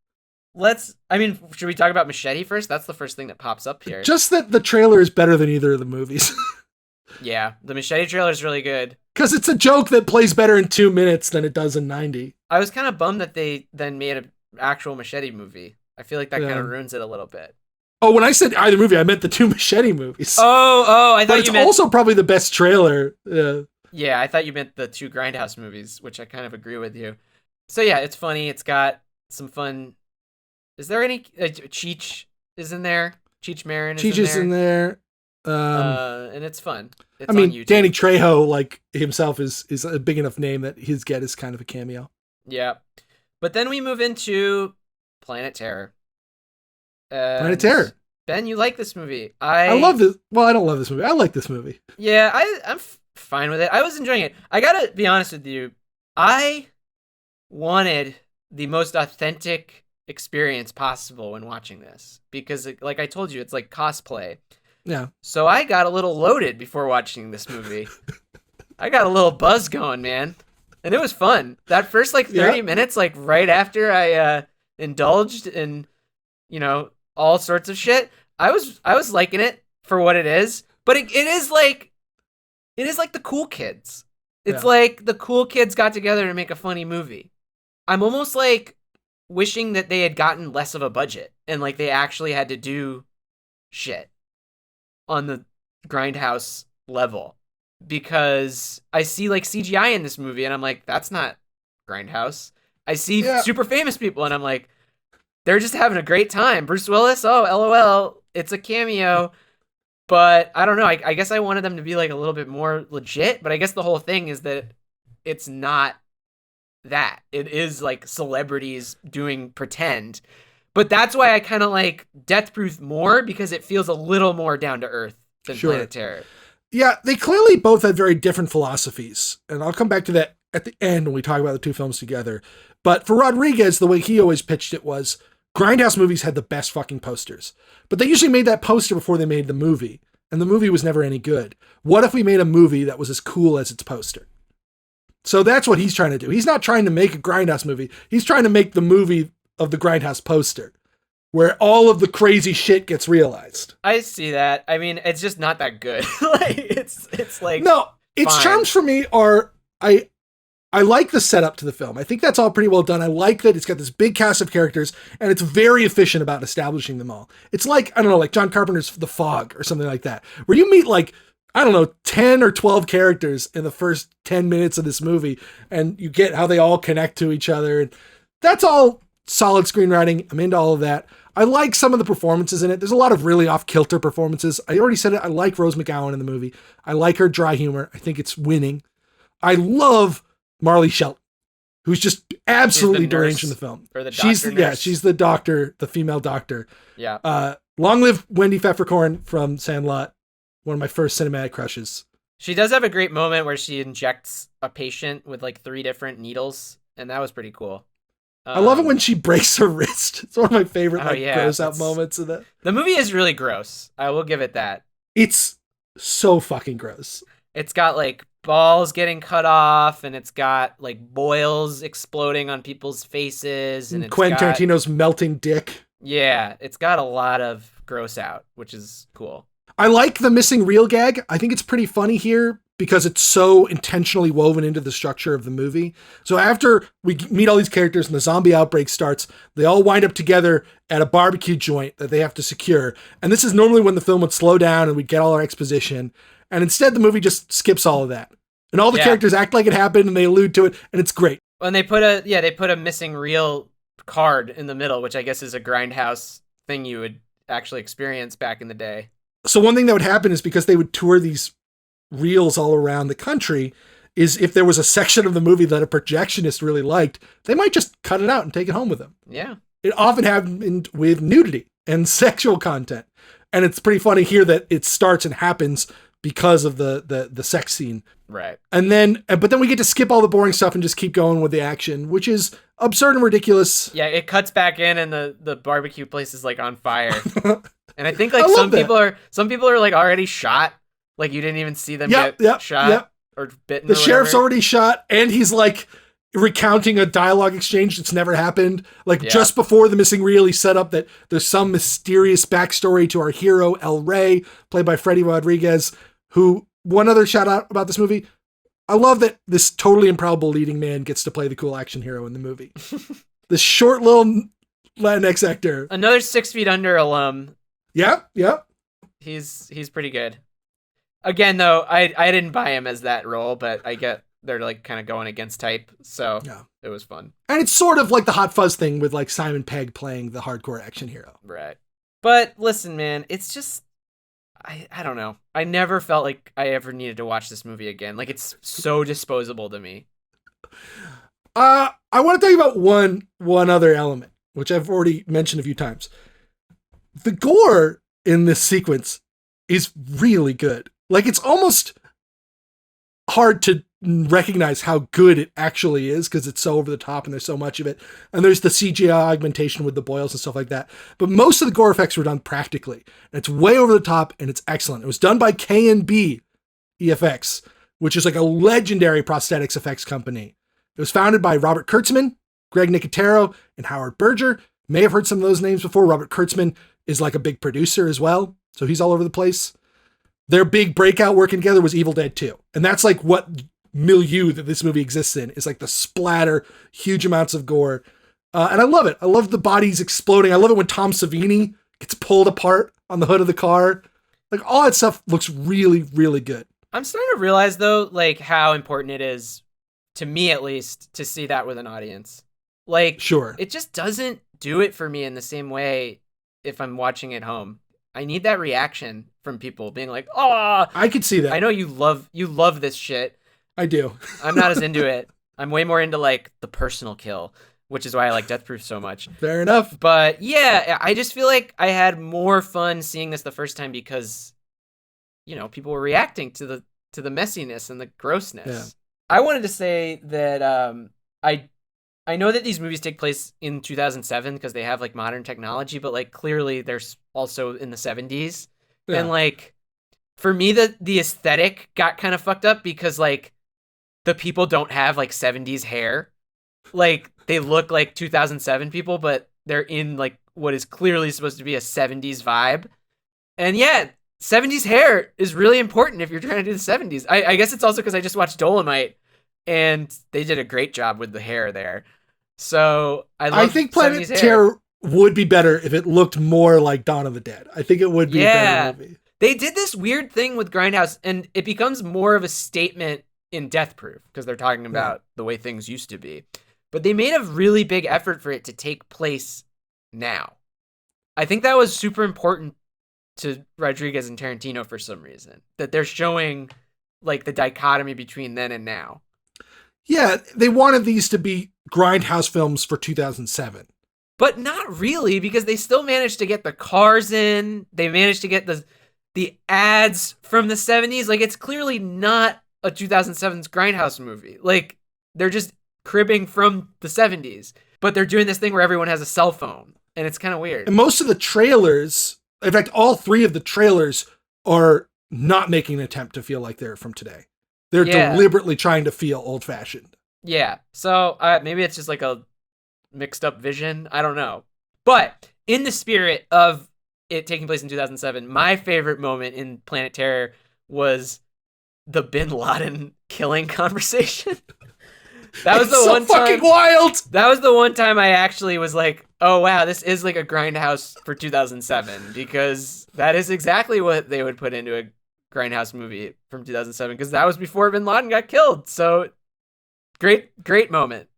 should we talk about Machete first? That's the first thing that pops up here. Just that the trailer is better than either of the movies. Yeah, the Machete trailer is really good. Because it's a joke that plays better in 2 minutes than it does in 90. I was kind of bummed that they then made an actual Machete movie. I feel like that kind of ruins it a little bit. Oh, when I said either movie, I meant the 2 Machete movies. Oh, I thought you meant... It's also probably the best trailer. Yeah, I thought you meant the 2 Grindhouse movies, which I kind of agree with you. So yeah, it's funny. It's got some fun... Is there any... Cheech is in there. Cheech Marin is in there. Cheech is in there. And it's fun. It's I mean, on YouTube. Danny Trejo, like himself, is a big enough name that his get is kind of a cameo. Yeah. But then we move into Planet Terror. Planet Terror. Ben, you like this movie. I love this. Well, I don't love this movie. I like this movie. Yeah, I'm fine with it. I was enjoying it. I gotta be honest with you. I wanted the most authentic experience possible when watching this. Because, like I told you, it's like cosplay. Yeah. So I got a little loaded before watching this movie. I got a little buzz going, man. And it was fun. That first, 30 minutes, right after I indulged in, all sorts of shit, I was liking it for what it is. But it is like the cool kids. It's like the cool kids got together to make a funny movie. I'm almost wishing that they had gotten less of a budget and they actually had to do shit on the Grindhouse level, because I see CGI in this movie and I'm like, that's not Grindhouse. I see super famous people and I'm like, they're just having a great time. Bruce Willis, oh, LOL, it's a cameo. But I don't know. I guess I wanted them to be a little bit more legit, but I guess the whole thing is that it's not that. It is celebrities doing pretend. But that's why I kind of like Death Proof more, because it feels a little more down to earth than Planet Terror. Yeah, they clearly both had very different philosophies. And I'll come back to that at the end when we talk about the 2 films together. But for Rodriguez, the way he always pitched it was, Grindhouse movies had the best fucking posters. But they usually made that poster before they made the movie. And the movie was never any good. What if we made a movie that was as cool as its poster? So that's what he's trying to do. He's not trying to make a Grindhouse movie. He's trying to make the movie of the Grindhouse poster, where all of the crazy shit gets realized. I see that. I mean, it's just not that good. It's like, no, its fine. Charms for me are, I like the setup to the film. I think that's all pretty well done. I like that it's got this big cast of characters and it's very efficient about establishing them all. It's like John Carpenter's The Fog or something like that, where you meet 10 or 12 characters in the first 10 minutes of this movie and you get how they all connect to each other. And that's all solid screenwriting. I'm into all of that. I like some of the performances in it. There's a lot of really off-kilter performances. I already said it. I like Rose McGowan in the movie. I like her dry humor. I think it's winning. I love Marley Shelton, who's just absolutely deranged in the film. Or the doctor nurse. She's the doctor, the female doctor. Yeah. Long live Wendy Pfefferkorn from Sandlot. One of my first cinematic crushes. She does have a great moment where she injects a patient with 3 different needles, and that was pretty cool. I love it when she breaks her wrist. It's one of my favorite gross out moments of that. The movie is really gross. I will give it that. It's so fucking gross. It's got balls getting cut off, and it's got boils exploding on people's faces, and it's Quentin Tarantino's melting dick. Yeah, it's got a lot of gross out, which is cool. I like the missing reel gag. I think it's pretty funny here because it's so intentionally woven into the structure of the movie. So after we meet all these characters and the zombie outbreak starts, they all wind up together at a barbecue joint that they have to secure. And this is normally when the film would slow down and we'd get all our exposition. And instead the movie just skips all of that. And all the characters act like it happened and they allude to it, and it's great. And they put a missing reel card in the middle, which I guess is a Grindhouse thing you would actually experience back in the day. So one thing that would happen is because they would tour these reels all around the country, is if there was a section of the movie that a projectionist really liked, they might just cut it out and take it home with them. Yeah. It often happened with nudity and sexual content. And it's pretty funny here that it starts and happens because of the sex scene. Right. And then, but then we get to skip all the boring stuff and just keep going with the action, which is absurd and ridiculous. Yeah, it cuts back in and the barbecue place is like on fire. And I think like I some love people are like already shot. Like you didn't even see them get shot or bitten. The or sheriff's whatever. already shot, and he's like recounting a dialogue exchange that's never happened. Like just before the missing reel, he set up that there's some mysterious backstory to our hero, El Rey, played by Freddie Rodriguez, who, one other shout out about this movie, I love that this totally improbable leading man gets to play the cool action hero in the movie. This short little Latinx actor. Another 6 Feet Under alum. Yeah. He's pretty good. Again, though, I didn't buy him as that role, but I get they're like kind of going against type, so it was fun. And it's sort of like the Hot Fuzz thing with like Simon Pegg playing the hardcore action hero. Right. But listen, man, it's just I don't know. I never felt like I ever needed to watch this movie again. Like it's so disposable to me. I want to tell you about one other element, which I've already mentioned a few times. The gore in this sequence is really good. Like it's almost hard to recognize how good it actually is because it's so over the top and there's so much of it. And there's the CGI augmentation with the boils and stuff like that. But most of the gore effects were done practically. And it's way over the top and it's excellent. It was done by K&B EFX, which is like a legendary prosthetics effects company. It was founded by Robert Kurtzman, Greg Nicotero, and Howard Berger. May have heard some of those names before. Robert Kurtzman is like a big producer as well. So he's all over the place. Their big breakout working together was Evil Dead 2. And that's like what milieu that this movie exists in, is like the splatter, huge amounts of gore. And I love it. I love the bodies exploding. I love it when Tom Savini gets pulled apart on the hood of the car. Like all that stuff looks really, really good. I'm starting to realize though, like how important it is, to me at least, to see that with an audience. Like, sure, it just doesn't do it for me in the same way if I'm watching at home. I need that reaction from people being like, "Oh, I could see that. I know you love this shit." I do. I'm not as into it. I'm way more into like the personal kill, which is why I like Death Proof so much. Fair enough. But yeah, I just feel like I had more fun seeing this the first time because, you know, people were reacting to the messiness and the grossness. Yeah. I wanted to say that I know that these movies take place in 2007 because they have like modern technology, but like clearly there's also in the 70s. Yeah. And like for me the aesthetic got kind of fucked up because like the people don't have like 70s hair. Like they look like 2007 people, but they're in like what is clearly supposed to be a 70s vibe. And yeah, 70s hair is really important if you're trying to do the 70s. I guess it's also because I just watched Dolomite and they did a great job with the hair there. So I think Planet Terror would be better if it looked more like Dawn of the Dead. I think it would be a better movie. They did this weird thing with Grindhouse, and it becomes more of a statement in Death Proof because they're talking about the way things used to be. But they made a really big effort for it to take place now. I think that was super important to Rodriguez and Tarantino for some reason, that they're showing like the dichotomy between then and now. Yeah, they wanted these to be Grindhouse films for 2007. But not really, because they still managed to get the cars in. They managed to get the ads from the 70s. Like, it's clearly not a 2007's Grindhouse movie. Like, they're just cribbing from the 70s. But they're doing this thing where everyone has a cell phone. And it's kind of weird. And most of the trailers, in fact, all three of the trailers are not making an attempt to feel like they're from today. They're deliberately trying to feel old-fashioned. Yeah. So maybe it's just like a mixed up vision. I don't know. But in the spirit of it taking place in 2007, my favorite moment in Planet Terror was the Bin Laden killing conversation. That was the one time. Fucking wild. That was the one time I actually was like, oh wow, this is like a Grindhouse for 2007, because that is exactly what they would put into a Grindhouse movie from 2007, because that was before Bin Laden got killed. So great moment.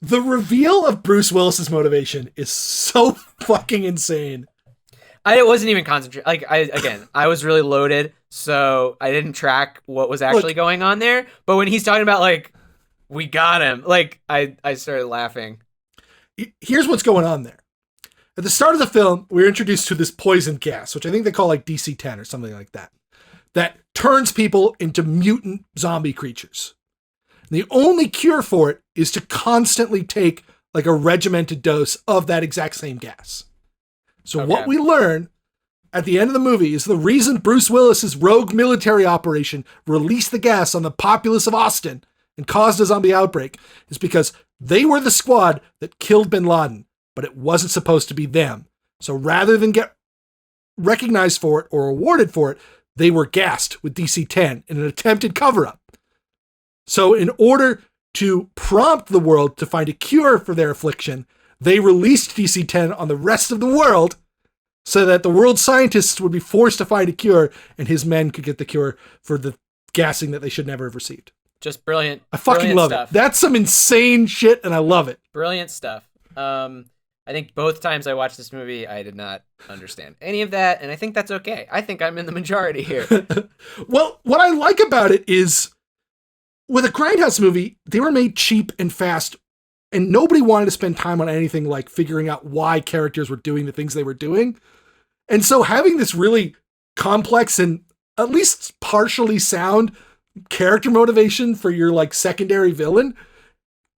The reveal of Bruce Willis's motivation is so fucking insane. I wasn't even concentrating. Like I was really loaded, so I didn't track what was actually going on there. But when he's talking about like, we got him, like I started laughing. Here's what's going on there. At the start of the film, we're introduced to this poison gas, which I think they call like DC-10 or something like that, that turns people into mutant zombie creatures. And the only cure for it is to constantly take like a regimented dose of that exact same gas. So what we learn at the end of the movie is the reason Bruce Willis's rogue military operation released the gas on the populace of Austin and caused a zombie outbreak is because they were the squad that killed bin Laden, but it wasn't supposed to be them. So rather than get recognized for it or awarded for it, they were gassed with DC-10 in an attempted cover-up. So in order to prompt the world to find a cure for their affliction, they released DC-10 on the rest of the world so that the world's scientists would be forced to find a cure and his men could get the cure for the gassing that they should never have received. Just brilliant. I fucking love it. That's some insane shit and I love it. Brilliant stuff. I think both times I watched this movie, I did not understand any of that, and I think that's okay. I think I'm in the majority here. Well, what I like about it is, with a Grindhouse movie, they were made cheap and fast, and nobody wanted to spend time on anything like figuring out why characters were doing the things they were doing. And so having this really complex and at least partially sound character motivation for your like secondary villain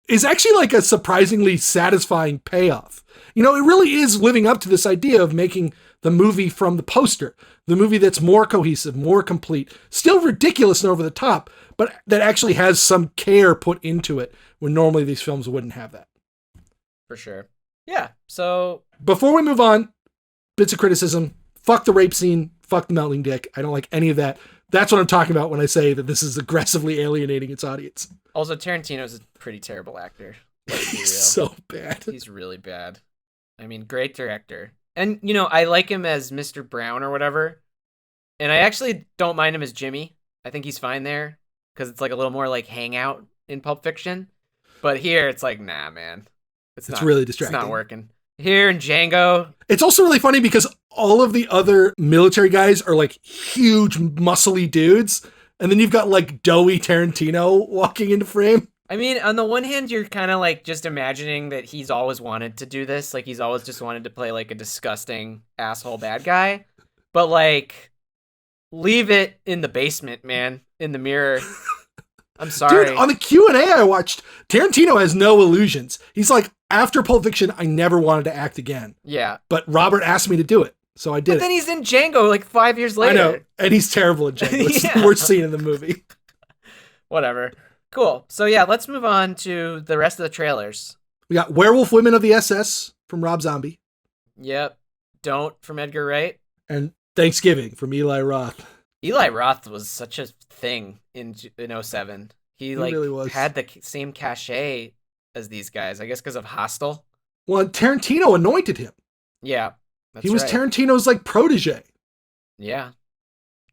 is actually like a surprisingly satisfying payoff. You know, it really is living up to this idea of making the movie from the poster, the movie that's more cohesive, more complete, still ridiculous and over the top, but that actually has some care put into it when normally these films wouldn't have that. For sure. Yeah. So before we move on, bits of criticism. Fuck the rape scene. Fuck the melting dick. I don't like any of that. That's what I'm talking about when I say that this is aggressively alienating its audience. Also, Tarantino's a pretty terrible actor. He's so bad. He's really bad. I mean, great director. And, you know, I like him as Mr. Brown or whatever. And I actually don't mind him as Jimmy. I think he's fine there because it's like a little more like hangout in Pulp Fiction. But here it's like, nah, man. It's really distracting. It's not working. Here in Django. It's also really funny because all of the other military guys are like huge, muscly dudes. And then you've got like doughy Tarantino walking into frame. I mean, on the one hand, you're kind of like just imagining that he's always wanted to do this. Like he's always just wanted to play like a disgusting asshole bad guy. But like, leave it in the basement, man, in the mirror. I'm sorry. Dude, on the Q&A I watched, Tarantino has no illusions. He's like, after Pulp Fiction, I never wanted to act again. Yeah. But Robert asked me to do it, so I did it. But then he's in Django like 5 years later. I know, and he's terrible in Django. It's the worst scene in the movie. Whatever. Cool. So yeah, let's move on to the rest of the trailers. We got Werewolf Women of the SS from Rob Zombie. Yep. Don't from Edgar Wright. And Thanksgiving from Eli Roth. Eli Roth was such a thing in 07. He like really was. had the same cachet as these guys, I guess because of Hostel. Well, Tarantino anointed him. Yeah. He was right. Tarantino's like protege. Yeah.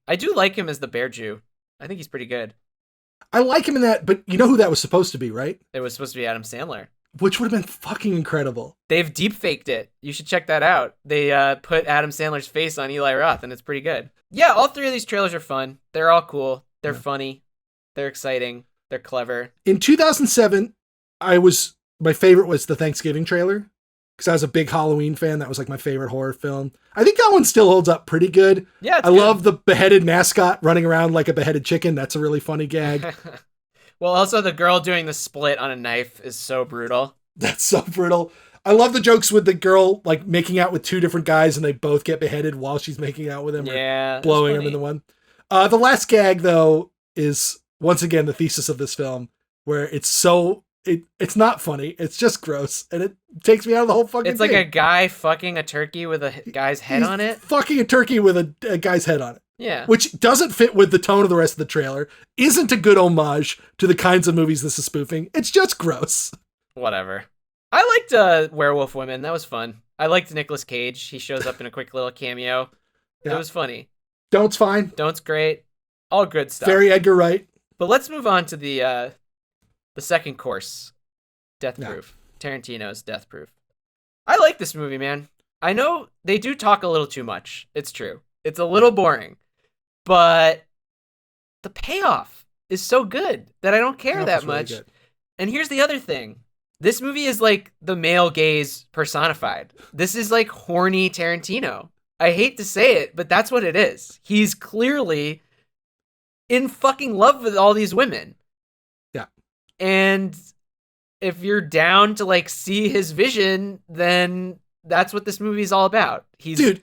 I do like him as the Bear Jew. I think he's pretty good. I like him in that, but you know who that was supposed to be, right? It was supposed to be Adam Sandler. Which would have been fucking incredible. They've deep faked it. You should check that out. They put Adam Sandler's face on Eli Roth, and it's pretty good. Yeah, all three of these trailers are fun. They're all cool. They're funny. They're exciting. They're clever. In 2007, my favorite was the Thanksgiving trailer. Because I was a big Halloween fan. That was like my favorite horror film. I think that one still holds up pretty good. Yeah, I love the beheaded mascot running around like a beheaded chicken. That's a really funny gag. Well, also the girl doing the split on a knife is so brutal. That's so brutal. I love the jokes with the girl like making out with two different guys and they both get beheaded while she's making out with him or blowing him in the one. The last gag though is once again the thesis of this film where it's not funny. It's just gross. And it takes me out of the whole fucking thing. It's like a guy fucking a turkey with a guy's head on it. Fucking a turkey with a guy's head on it. Yeah. Which doesn't fit with the tone of the rest of the trailer. Isn't a good homage to the kinds of movies this is spoofing. It's just gross. Whatever. I liked Werewolf Women. That was fun. I liked Nicolas Cage. He shows up in a quick little cameo. Yeah. It was funny. Don't's fine. Don't's great. All good stuff. Very Edgar Wright. But let's move on to the second course. Death Proof. Tarantino's Death Proof. I like this movie, man. I know they do talk a little too much. It's true. It's a little boring. but the payoff is so good that I don't care that much. Really, and here's the other thing. This movie is like the male gaze personified. This is like horny Tarantino. I hate to say it, but that's what it is. He's clearly in fucking love with all these women. Yeah. And if you're down to like see his vision, then that's what this movie is all about. Dude,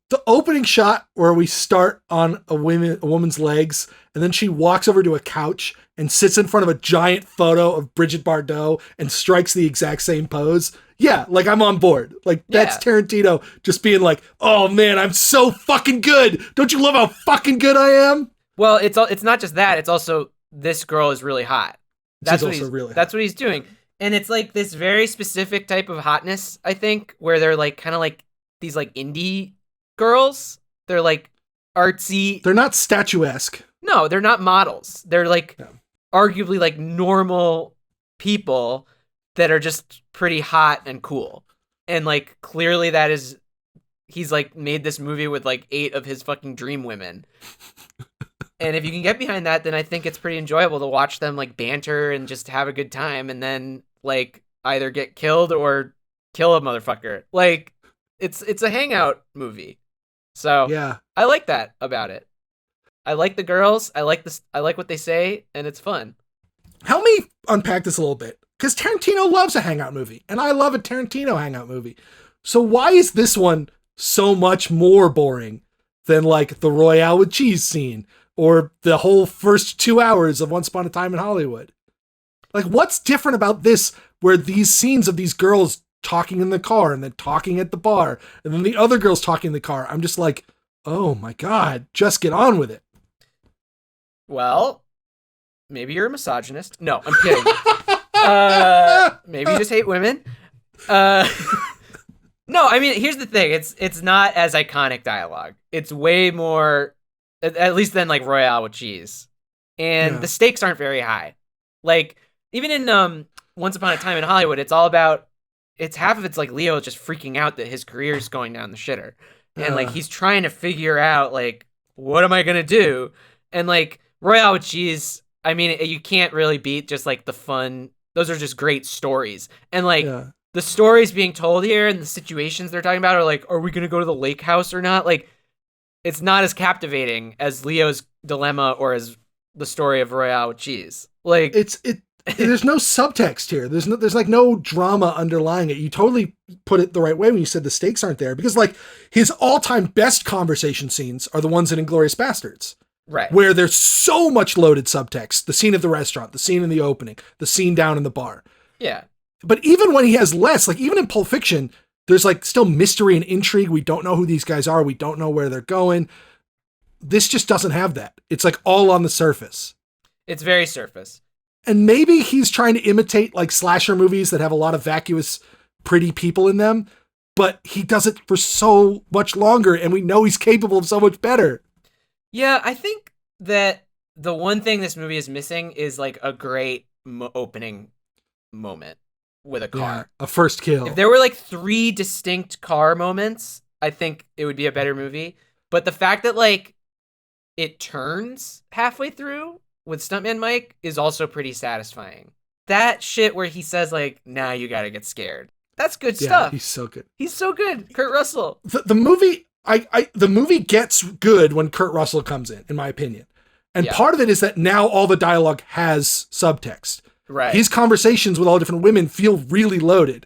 the opening shot where we start on a woman's legs, and then she walks over to a couch and sits in front of a giant photo of Brigitte Bardot and strikes the exact same pose. Yeah, like I'm on board. Like that's Tarantino just being like, "Oh man, I'm so fucking good. Don't you love how fucking good I am?" Well, it's not just that. It's also this girl is really hot. That's what he's doing. And it's like this very specific type of hotness, I think, where they're like kind of like these like indie girls. They're like artsy. They're not statuesque. No, they're not models. They're like arguably like normal people that are just pretty hot and cool. And like clearly he's like made this movie with like 8 of his fucking dream women. And if you can get behind that, then I think it's pretty enjoyable to watch them like banter and just have a good time and then like either get killed or kill a motherfucker. Like it's a hangout movie. So yeah, I like that about it. I like the girls. I like what they say, and it's fun. Help me unpack this a little bit. Because Tarantino loves a hangout movie, and I love a Tarantino hangout movie. So why is this one so much more boring than like the Royale with cheese scene or the whole first 2 hours of Once Upon a Time in Hollywood? Like, what's different about this where these scenes of these girls talking in the car and then talking at the bar and then the other girls talking in the car? I'm just like, oh my God, just get on with it. Well, maybe you're a misogynist. No, I'm kidding. Maybe you just hate women. No, I mean, here's the thing. It's not as iconic dialogue. It's way more, at least than like Royale with cheese. And the stakes aren't very high. Like, even in Once Upon a Time in Hollywood, it's all about, half of it's like Leo just freaking out that his career's going down the shitter. And like, he's trying to figure out like, what am I going to do? And like, Royale with cheese, I mean, you can't really beat just like the fun. Those are just great stories. And like the stories being told here and the situations they're talking about are like, are we going to go to the lake house or not? Like, it's not as captivating as Leo's dilemma or as the story of Royale with cheese. Like there's no subtext here. There's like no drama underlying it. You totally put it the right way when you said the stakes aren't there, because like his all-time best conversation scenes are the ones in Inglourious Bastards. Right. Where there's so much loaded subtext. The scene at the restaurant, the scene in the opening, the scene down in the bar. Yeah. But even when he has less, like even in Pulp Fiction, there's like still mystery and intrigue. We don't know who these guys are. We don't know where they're going. This just doesn't have that. It's like all on the surface. It's very surface. And maybe he's trying to imitate like slasher movies that have a lot of vacuous, pretty people in them, but he does it for so much longer and we know he's capable of so much better. Yeah, I think that the one thing this movie is missing is like a great opening moment with a car. Yeah, a first kill. If there were like 3 distinct car moments, I think it would be a better movie. But the fact that like it turns halfway through with Stuntman Mike is also pretty satisfying. That shit where he says like, now you gotta get scared. That's good stuff. He's so good. He's so good. Kurt Russell. The movie... the movie gets good when Kurt Russell comes in my opinion. And part of it is that now all the dialogue has subtext. Right. His conversations with all different women feel really loaded.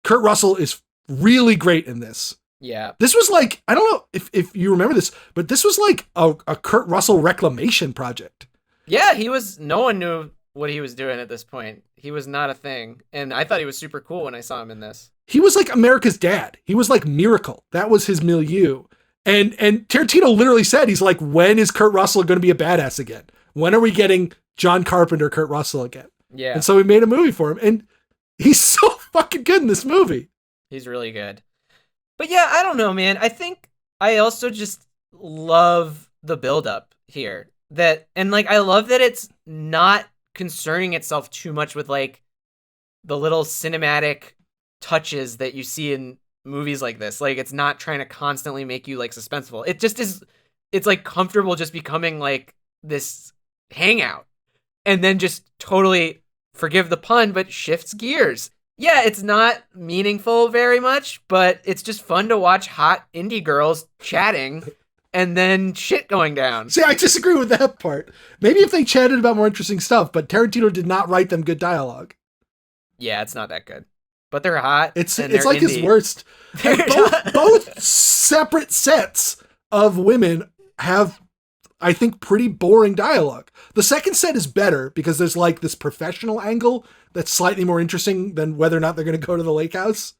Kurt Russell is really great in this. Yeah. This was like, I don't know if you remember this, but this was like a Kurt Russell reclamation project. Yeah, no one knew what he was doing at this point. He was not a thing. And I thought he was super cool when I saw him in this. He was like America's Dad. He was like Miracle. That was his milieu. And Tarantino literally said, he's like, when is Kurt Russell going to be a badass again? When are we getting John Carpenter Kurt Russell again? Yeah. And so we made a movie for him. And he's so fucking good in this movie. He's really good. But yeah, I don't know, man. I think I also just love the buildup here. And like, I love that it's not concerning itself too much with like the little cinematic touches that you see in movies like this. Like, it's not trying to constantly make you like suspenseful. It just is it's like comfortable just becoming like this hangout, and then just totally, forgive the pun, but shifts gears. Yeah, it's not meaningful very much, but it's just fun to watch hot indie girls chatting and then shit going down. See, I disagree with that part. Maybe if they chatted about more interesting stuff, but Tarantino did not write them good dialogue. Yeah, it's not that good. But they're hot. It's like indie. His worst. Both separate sets of women have, I think, pretty boring dialogue. The second set is better because there's like this professional angle that's slightly more interesting than whether or not they're going to go to the lake house.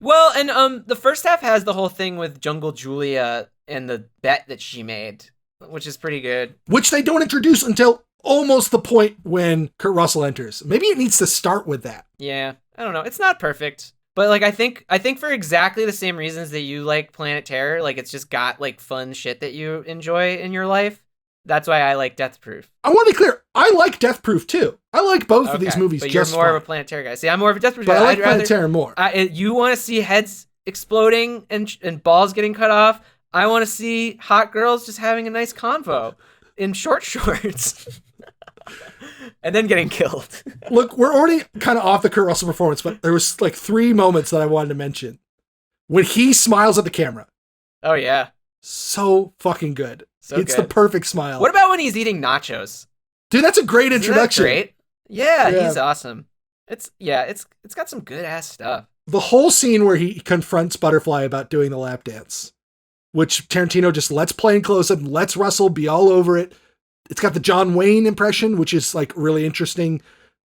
Well, and the first half has the whole thing with Jungle Julia and the bet that she made, which is pretty good. Which they don't introduce until almost the point when Kurt Russell enters. Maybe it needs to start with that. Yeah, I don't know. It's not perfect. But like I think for exactly the same reasons that you like Planet Terror, like it's just got like fun shit that you enjoy in your life. That's why I like Death Proof. I want to be clear. I like Death Proof too. I like both of these movies. But just you're more fine. of a Planet Terror guy. See, I'm more of a Death Proof guy. But I like I'd Planet Terror more. You want to see heads exploding and balls getting cut off. I want to see hot girls just having a nice convo in short shorts. And then getting killed. Look, we're already kind of off the Kurt Russell performance, but there was like 3 moments that I wanted to mention. When he smiles at the camera. Oh, yeah. So fucking good. It's the perfect smile. What about when he's eating nachos? Dude, that's a great introduction. Isn't that great? Yeah, he's awesome. It's got some good ass stuff. The whole scene where he confronts Butterfly about doing the lap dance, which Tarantino just lets play in close up, lets Russell be all over it. It's got the John Wayne impression, which is like really interesting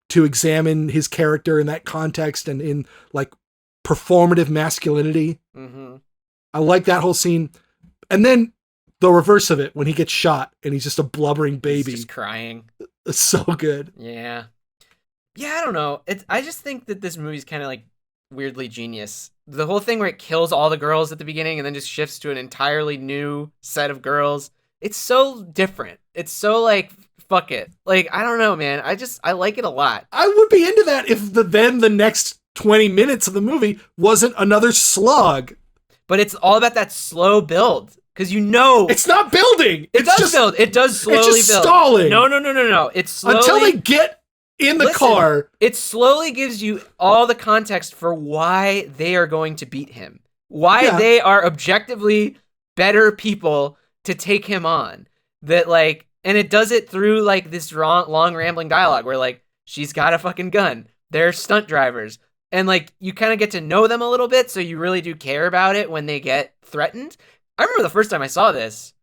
to examine his character in that context and in like performative masculinity. Mm-hmm. I like that whole scene. And then the reverse of it, when he gets shot and he's just a blubbering baby. He's just crying. It's so good. Yeah. Yeah, I don't know. I just think that this movie's kind of like weirdly genius. The whole thing where it kills all the girls at the beginning and then just shifts to an entirely new set of girls. It's so different. It's so like, fuck it. Like, I don't know, man. I like it a lot. I would be into that if the next 20 minutes of the movie wasn't another slog. But it's all about that slow build. Because you know... It's not building! It does build. It does slowly build. It's just stalling. No. It's slowly... Until they get in the car. It slowly gives you all the context for why they are going to beat him. Why they are objectively better people to take him on. That like... And it does it through like this long rambling dialogue where like, she's got a fucking gun. They're stunt drivers. And like, you kind of get to know them a little bit, so you really do care about it when they get threatened. I remember the first time I saw this,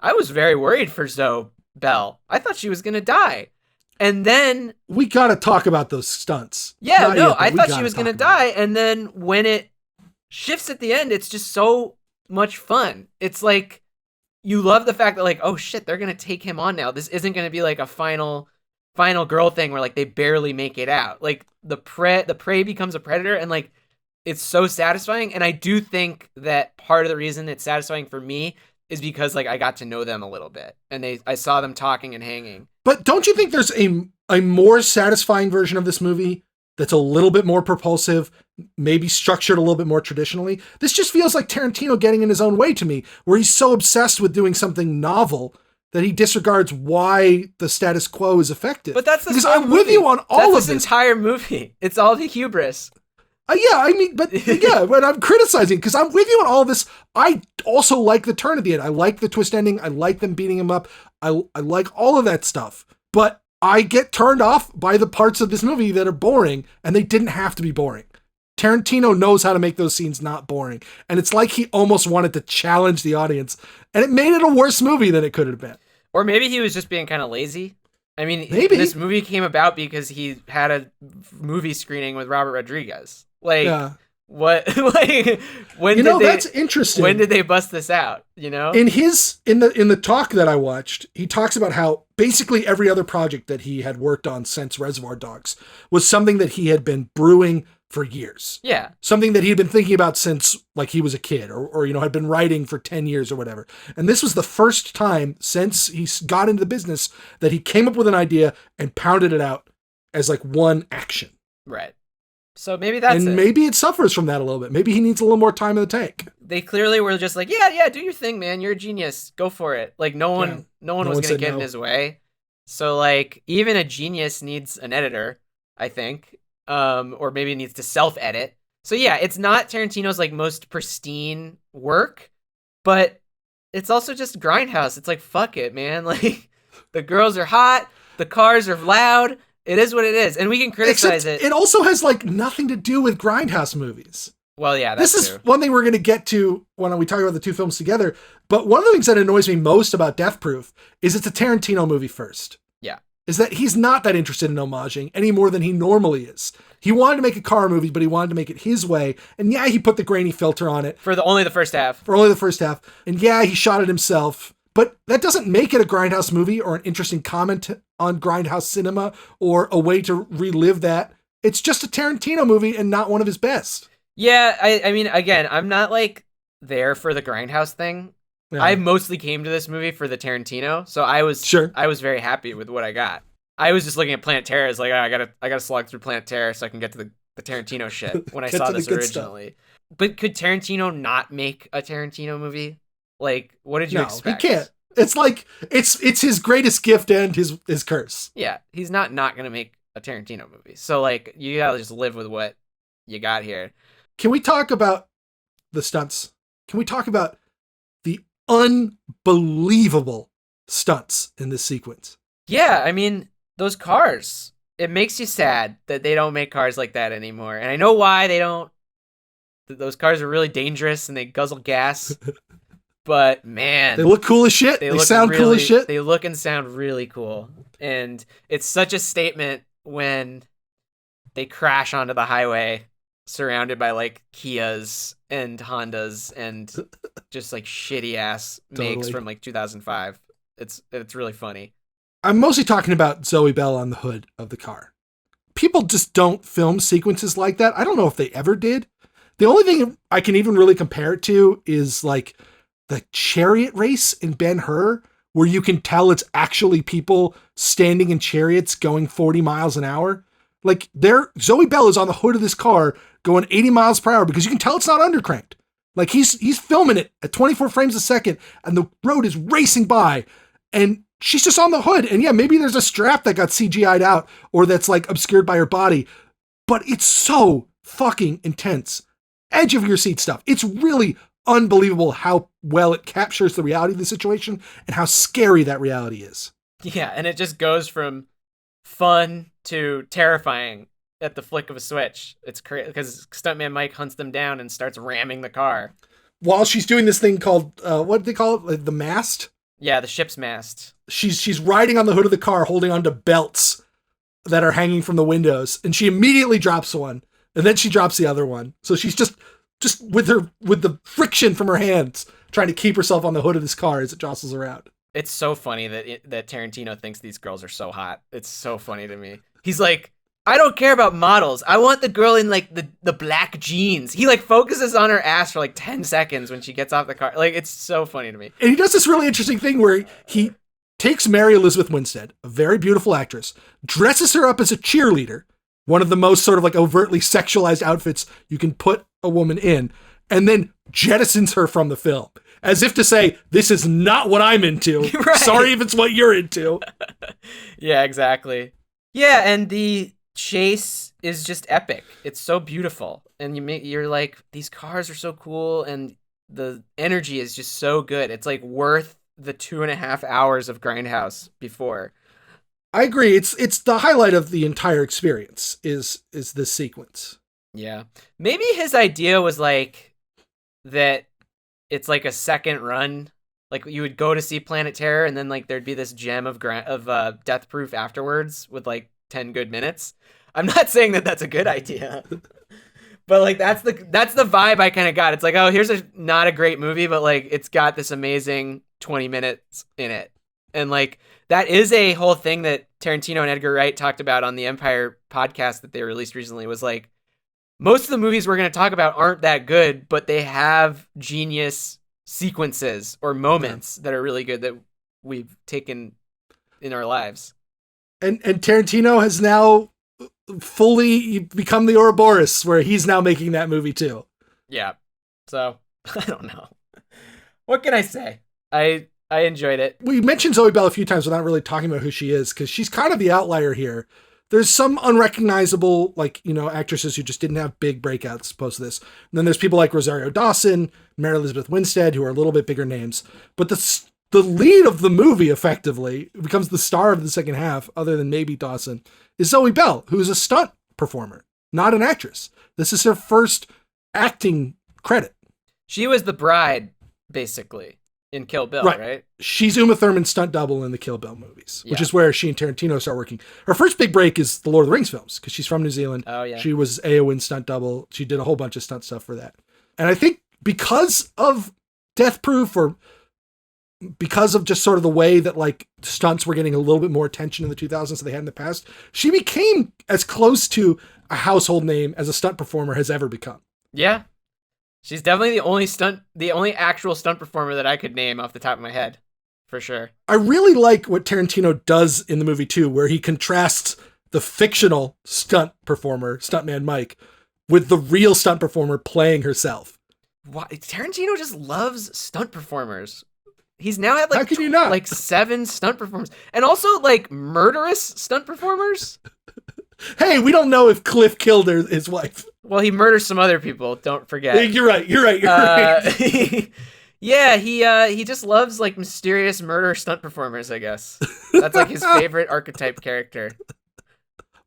I was very worried for Zoe Bell. I thought she was going to die. And then... We got to talk about those stunts. Yeah, I thought she was going to die. And then when it shifts at the end, it's just so much fun. It's like, you love the fact that like, oh shit, they're going to take him on now. This isn't going to be like a final girl thing where like they barely make it out. Like the prey becomes a predator and like it's so satisfying. And I do think that part of the reason it's satisfying for me is because like I got to know them a little bit and I saw them talking and hanging. But don't you think there's a more satisfying version of this movie that's a little bit more propulsive, maybe structured a little bit more traditionally? This just feels like Tarantino getting in his own way to me, where he's so obsessed with doing something novel that he disregards why the status quo is effective. But that's because I'm with you on all of this entire movie. It's all the hubris. But I'm criticizing because I'm with you on all of this. I also like the turn at the end. I like the twist ending. I like them beating him up. I like all of that stuff. But I get turned off by the parts of this movie that are boring, and they didn't have to be boring. Tarantino knows how to make those scenes not boring. And it's like he almost wanted to challenge the audience, and it made it a worse movie than it could have been. Or maybe he was just being kind of lazy. I mean, maybe this movie came about because he had a movie screening with Robert Rodriguez. Like, what? Like, when did that's interesting. When did they bust this out? You know, in the talk that I watched, he talks about how basically every other project that he had worked on since Reservoir Dogs was something that he had been brewing for years. Yeah. Something that he'd been thinking about since like he was a kid or had been writing for 10 years or whatever. And this was the first time since he got into the business that he came up with an idea and pounded it out as like one action. Right. So maybe that's and it. maybe it suffers from that a little bit. Maybe he needs a little more time in the tank. They clearly were just like, yeah, do your thing, man. You're a genius. Go for it. Like no one was going to get in his way. So like even a genius needs an editor, I think. Or maybe needs to self-edit. So yeah, it's not Tarantino's like most pristine work, but it's also just Grindhouse. It's like, fuck it, man. Like the girls are hot, the cars are loud. It is what it is. And we can criticize it. It also has like nothing to do with Grindhouse movies. Well, yeah, that's This is one thing we're going to get to when we talk about the two films together. But one of the things that annoys me most about Death Proof is it's a Tarantino movie first. Yeah. Is that he's not that interested in homaging any more than he normally is. He wanted to make a car movie, but he wanted to make it his way. And yeah, he put the grainy filter on it. For only the first half. And yeah, he shot it himself. But that doesn't make it a Grindhouse movie or an interesting comment on Grindhouse cinema or a way to relive that. It's just a Tarantino movie and not one of his best. Yeah, I mean, again, I'm not like there for the Grindhouse thing. Yeah. I mostly came to this movie for the Tarantino, so I was very happy with what I got. I was just looking at Planet Terror as like, oh, I gotta slog through Planet Terror so I can get to the Tarantino shit when I saw this originally. Stuff. But could Tarantino not make a Tarantino movie? Like, what did you expect? He can't. It's like it's his greatest gift and his curse. Yeah, he's not gonna make a Tarantino movie. So like, you gotta just live with what you got here. Can we talk about the stunts? Can we talk about the unbelievable stunts in this sequence? Yeah, I mean, those cars. It makes you sad that they don't make cars like that anymore. And I know why they don't. Those cars are really dangerous and they guzzle gas. But man, they look cool as shit. They sound cool as shit. They look and sound really cool. And it's such a statement when they crash onto the highway surrounded by like Kias and Hondas and just like shitty ass makes from like 2005. It's really funny. I'm mostly talking about Zoe Bell on the hood of the car. People just don't film sequences like that. I don't know if they ever did. The only thing I can even really compare it to is like the chariot race in Ben-Hur, where you can tell it's actually people standing in chariots going 40 miles an hour. Like Zoe Bell is on the hood of this car going 80 miles per hour because you can tell it's not undercranked. Like he's filming it at 24 frames a second and the road is racing by and she's just on the hood. And yeah, maybe there's a strap that got CGI'd out or that's like obscured by her body, but it's so fucking intense. Edge of your seat stuff. It's really unbelievable how well it captures the reality of the situation and how scary that reality is. Yeah, and it just goes from fun to terrifying at the flick of a switch. It's crazy because Stuntman Mike hunts them down and starts ramming the car. While she's doing this thing called, what do they call it? Like the mast? Yeah, the ship's mast. She's riding on the hood of the car holding onto belts that are hanging from the windows, and she immediately drops one, and then she drops the other one. So she's just with the friction from her hands trying to keep herself on the hood of this car as it jostles around. It's so funny that Tarantino thinks these girls are so hot. It's so funny to me. He's like, I don't care about models. I want the girl in like the black jeans. He like focuses on her ass for like 10 seconds when she gets off the car. Like, it's so funny to me. And he does this really interesting thing where he takes Mary Elizabeth Winstead, a very beautiful actress, dresses her up as a cheerleader, one of the most sort of like overtly sexualized outfits you can put a woman in, and then jettisons her from the film. As if to say, this is not what I'm into. Right. Sorry if it's what you're into. Yeah, exactly. Yeah, and the chase is just epic. It's so beautiful. And you're like, these cars are so cool, and the energy is just so good. It's like worth the 2.5 hours of Grindhouse before. I agree. It's the highlight of the entire experience is this sequence. Yeah. Maybe his idea was like that it's like a second run. Like you would go to see Planet Terror and then like there'd be this gem of Death Proof afterwards with like 10 good minutes. I'm not saying that that's a good idea. But like that's the vibe I kind of got. It's like, oh, here's not a great movie, but like it's got this amazing 20 minutes in it. And like that is a whole thing that Tarantino and Edgar Wright talked about on the Empire podcast that they released recently, was like, most of the movies we're going to talk about aren't that good, but they have genius sequences or moments that are really good that we've taken in our lives. And Tarantino has now fully become the Ouroboros, where he's now making that movie too. Yeah. So I don't know. What can I say? I enjoyed it. We mentioned Zoe Bell a few times without really talking about who she is, because she's kind of the outlier here. There's some unrecognizable, actresses who just didn't have big breakouts post this. And then there's people like Rosario Dawson, Mary Elizabeth Winstead, who are a little bit bigger names. But the lead of the movie, effectively, becomes the star of the second half, other than maybe Dawson, is Zoe Bell, who is a stunt performer, not an actress. This is her first acting credit. She was the bride, basically, in Kill Bill, right? She's Uma Thurman's stunt double in the Kill Bill movies, which is where she and Tarantino start working. Her first big break is the Lord of the Rings films, because she's from New Zealand. Oh, yeah. She was Eowyn's stunt double. She did a whole bunch of stunt stuff for that. And I think because of Death Proof, or because of just sort of the way that stunts were getting a little bit more attention in the 2000s than they had in the past, she became as close to a household name as a stunt performer has ever become. Yeah. She's definitely the only actual stunt performer that I could name off the top of my head, for sure. I really like what Tarantino does in the movie too, where he contrasts the fictional stunt performer, Stuntman Mike, with the real stunt performer playing herself. Why? Tarantino just loves stunt performers. He's now had How can you not? 7 stunt performers, and also murderous stunt performers. Hey, we don't know if Cliff killed his wife. Well, he murders some other people. Don't forget. You're right. Yeah, he just loves mysterious murder stunt performers, I guess. That's his favorite archetype character.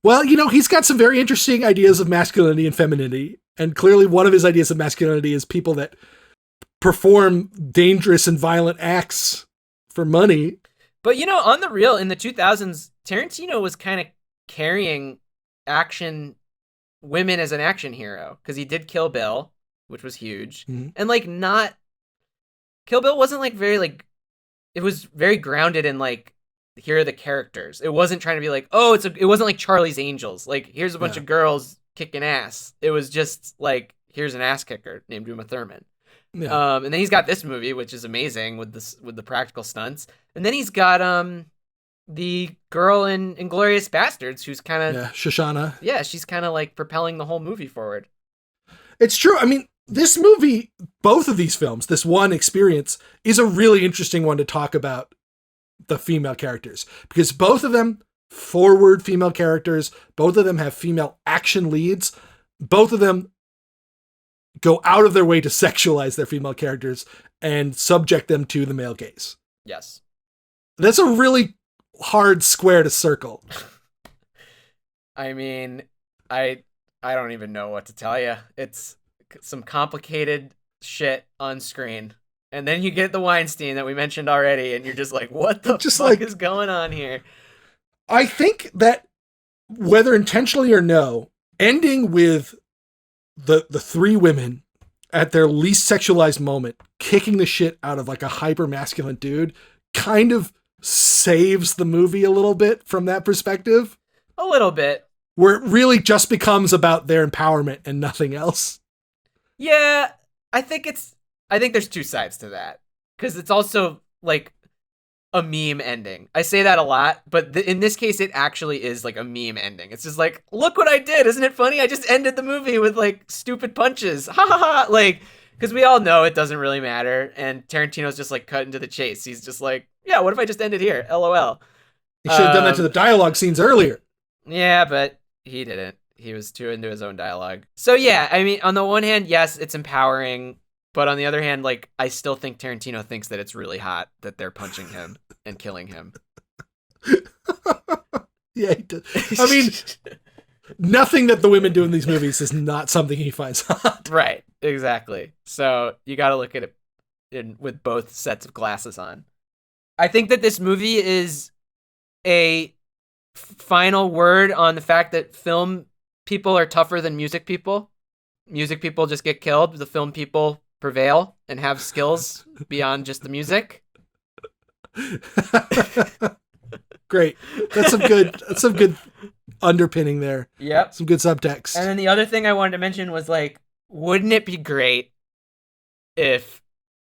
Well, he's got some very interesting ideas of masculinity and femininity. And clearly one of his ideas of masculinity is people that perform dangerous and violent acts for money. But, on the real, in the 2000s, Tarantino was kind of carrying women as an action hero, because he did Kill Bill, which was huge. Mm-hmm. And Kill Bill wasn't very it was very grounded in here are the characters. It wasn't trying to be it wasn't like Charlie's Angels. Here's a bunch of girls kicking ass. It was just here's an ass kicker named Uma Thurman. Yeah. And then he's got this movie, which is amazing with the practical stunts. And then he's got the girl in Inglourious Bastards, who's kind of Shoshana. Yeah, she's kind of propelling the whole movie forward. It's true. I mean, this movie, both of these films, this one experience, is a really interesting one to talk about the female characters, because both of them forward female characters, both of them have female action leads, both of them go out of their way to sexualize their female characters and subject them to the male gaze. Yes. That's a really hard square to circle. I mean, I don't even know what to tell you. It's some complicated shit on screen. And then you get the Weinstein that we mentioned already, and you're just what the fuck is going on here? I think that, whether intentionally or no, ending with the 3 women at their least sexualized moment kicking the shit out of a hyper masculine dude kind of saves the movie a little bit from that perspective. A little bit. Where it really just becomes about their empowerment and nothing else. Yeah, I think there's 2 sides to that, because it's also a meme ending. I say that a lot, but in this case, it actually is a meme ending. It's just look what I did. Isn't it funny? I just ended the movie with stupid punches. Ha ha ha. Because we all know it doesn't really matter. And Tarantino's just cutting to the chase. He's just yeah, what if I just ended here? LOL. He should have done that to the dialogue scenes earlier. Yeah, but he didn't. He was too into his own dialogue. So yeah, I mean, on the one hand, yes, it's empowering. But on the other hand, I still think Tarantino thinks that it's really hot that they're punching him and killing him. Yeah, he does. I mean, nothing that the women do in these movies is not something he finds hot. Right, exactly. So you got to look at it with both sets of glasses on. I think that this movie is a final word on the fact that film people are tougher than music people. Music people just get killed. The film people prevail and have skills beyond just the music. Great. That's some good underpinning there. Yep. Some good subtext. And then the other thing I wanted to mention was wouldn't it be great if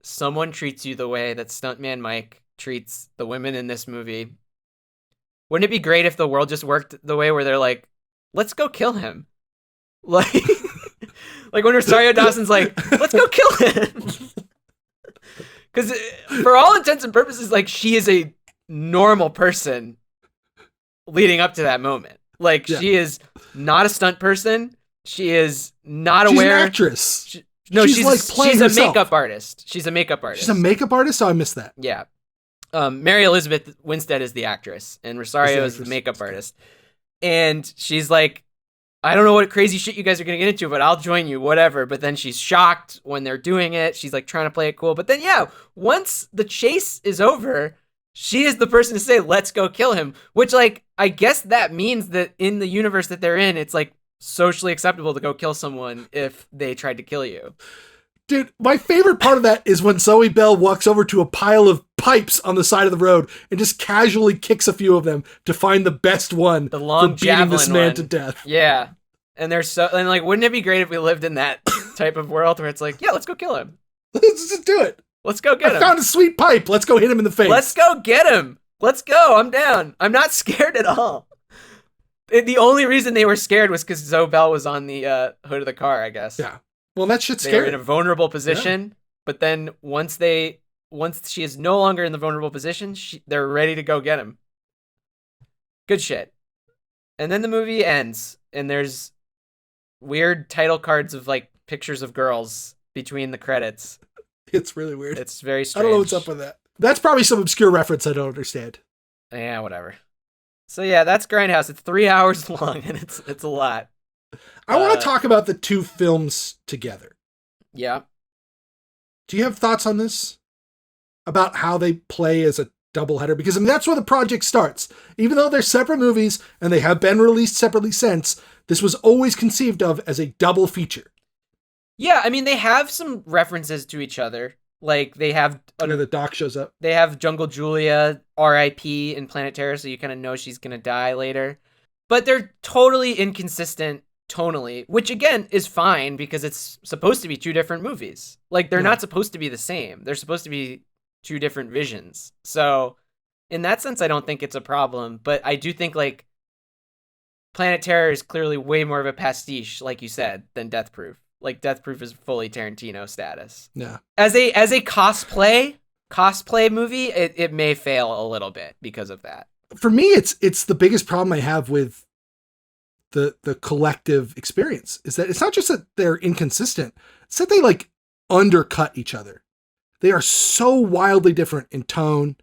someone treats you the way that Stuntman Mike treats the women in this movie? Wouldn't it be great if the world just worked the way where they're let's go kill him. Like, like when Rosario Dawson's like, let's go kill him. Because for all intents and purposes, like, she is a normal person leading up to that moment. Like, she is not a stunt person. She is not aware. She's an actress. She's like playing she's herself. a makeup artist. She's a makeup artist. She's a makeup artist? Oh, I missed that. Yeah. Mary Elizabeth Winstead is the actress, and Rosario is the makeup artist. And she's like, I don't know what crazy shit you guys are going to get into, but I'll join you, whatever. But then she's shocked when they're doing it. She's like trying to play it cool. But then, yeah, once the chase is over, she is the person to say, let's go kill him. Which, like, I guess that means that in the universe that they're in, it's like socially acceptable to go kill someone if they tried to kill you. Dude, my favorite part of that is when Zoe Bell walks over to a pile of pipes on the side of the road and just casually kicks a few of them to find the best one the long for beating this man one. to death. Yeah. And like, wouldn't it be great if we lived in that type of world where it's like, yeah, let's go kill him. Let's just do it. Let's go get him. I found a sweet pipe. Let's go hit him in the face. Let's go get him. Let's go. I'm down. I'm not scared at all. The only reason they were scared was because Zoe Bell was on the hood of the car, I guess. Yeah. Well, that shit's They were scary. in a vulnerable position, but then once she is no longer in the vulnerable position, they're ready to go get him. Good shit. And then the movie ends, and there's weird title cards of like pictures of girls between the credits. It's really weird. It's very strange. I don't know what's up with that. That's probably some obscure reference I don't understand. Yeah, whatever. So yeah, that's Grindhouse. It's 3 hours long, and it's a lot. I want to talk about the two films together. Yeah. Do you have thoughts on this? About how they play as a doubleheader? Because I mean, that's where the project starts. Even though they're separate movies and they have been released separately since, this was always conceived of as a double feature. Yeah, I mean, they have some references to each other. Like, they have... the doc shows up. They have Jungle Julia, R.I.P. in Planet Terror, so you kind of know she's going to die later. But they're totally inconsistent tonally, which again is fine because it's supposed to be two different movies. Like, they're not supposed to be the same. They're supposed to be two different visions. So in that sense, I don't think it's a problem, but I do think like Planet Terror is clearly way more of a pastiche, like you said, than Death Proof. Like, Death Proof is fully Tarantino status. Yeah. As a cosplay movie, it may fail a little bit because of that. For me, it's the biggest problem I have with the collective experience is that it's not just that they're inconsistent, it's that they like undercut each other. They are so wildly different in tone,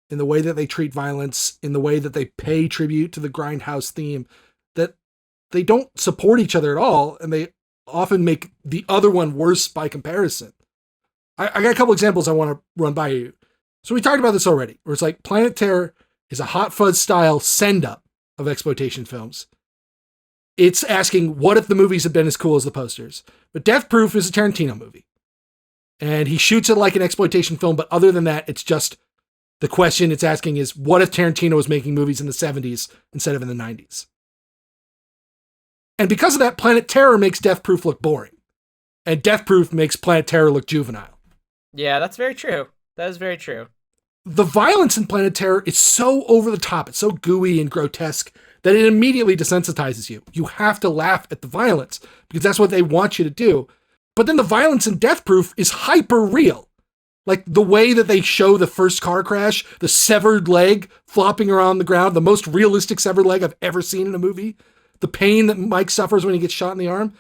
in the way that they treat violence, in the way that they pay tribute to the Grindhouse theme, that they don't support each other at all, and they often make the other one worse by comparison. I got a couple examples I want to run by you. So we talked about this already, where it's like Planet Terror is a Hot Fuzz style send-up of exploitation films. It's asking, what if the movies had been as cool as the posters? But Death Proof is a Tarantino movie. And he shoots it like an exploitation film, but other than that, it's just the question it's asking is, what if Tarantino was making movies in the 70s instead of in the 90s? And because of that, Planet Terror makes Death Proof look boring. And Death Proof makes Planet Terror look juvenile. Yeah, that's very true. That is very true. The violence in Planet Terror is so over the top, it's so gooey and grotesque, that it immediately desensitizes you. You have to laugh at the violence, because that's what they want you to do. But then the violence in Death Proof is hyper real. Like the way that they show the first car crash, the severed leg flopping around the ground, the most realistic severed leg I've ever seen in a movie. The pain that Mike suffers when he gets shot in the arm.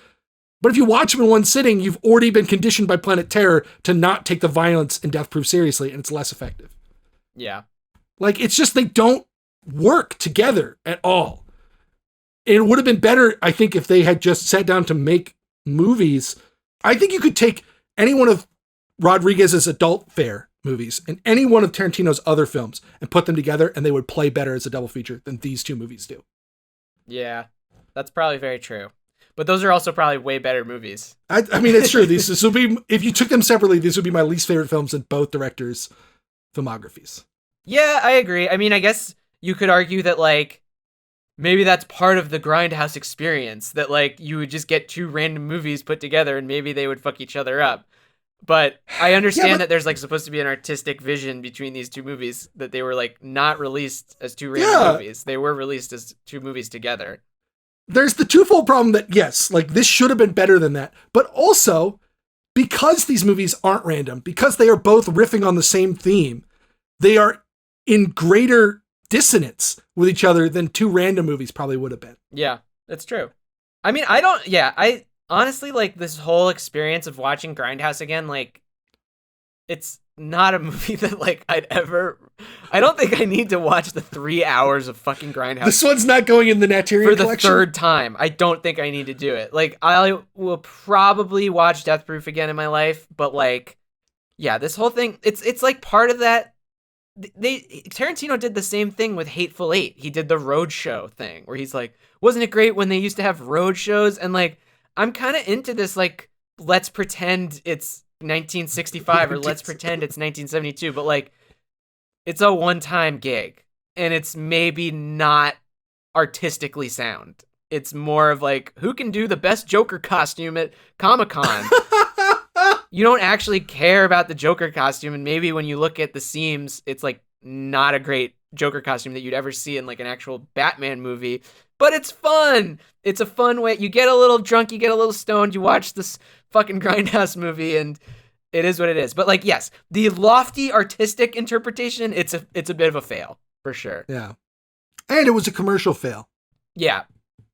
But if you watch him in one sitting, you've already been conditioned by Planet Terror to not take the violence in Death Proof seriously, and it's less effective. Yeah. Like, it's just they don't work together at all. It would have been better, I think, if they had just sat down to make movies. I think you could take any one of Rodriguez's adult fare movies and any one of Tarantino's other films and put them together, and they would play better as a double feature than these two movies do. Yeah, that's probably very true. But those are also probably way better movies. I mean, it's true. This would be, if you took them separately, these would be my least favorite films in both directors' filmographies. Yeah, I agree. I mean, I guess you could argue that, like, maybe that's part of the Grindhouse experience, that, like, you would just get two random movies put together and maybe they would fuck each other up. But I understand that there's, like, supposed to be an artistic vision between these two movies, that they were, like, not released as two random movies. They were released as two movies together. there's the twofold problem that, yes, like this should have been better than that. But also, because these movies aren't random, because they are both riffing on the same theme, they are in greater dissonance with each other than two random movies probably would have been. Yeah, that's true. I mean, I honestly, like, this whole experience of watching Grindhouse again, like, it's not a movie that, like, I don't think I need to watch the 3 hours of fucking Grindhouse. This one's not going in the Naturian for the collection. third time. I don't think I need to do it. Like, I will probably watch Death Proof again in my life, but, like, yeah, this whole thing, it's like part of that. Tarantino did the same thing with Hateful Eight. He did the roadshow thing where he's like, wasn't it great when they used to have road shows? And, like, I'm kind of into this, like, let's pretend it's 1965 or let's pretend it's 1972, but, like, it's a one-time gig and it's maybe not artistically sound. It's more of like, who can do the best Joker costume at Comic-Con? You don't actually care about the Joker costume, and maybe when you look at the seams, it's like not a great Joker costume that you'd ever see in like an actual Batman movie, but it's fun. It's a fun way. You get a little drunk, you get a little stoned, you watch this fucking Grindhouse movie, and it is what it is. But, like, yes, the lofty artistic interpretation, it's a bit of a fail for sure. Yeah. And it was a commercial fail. Yeah.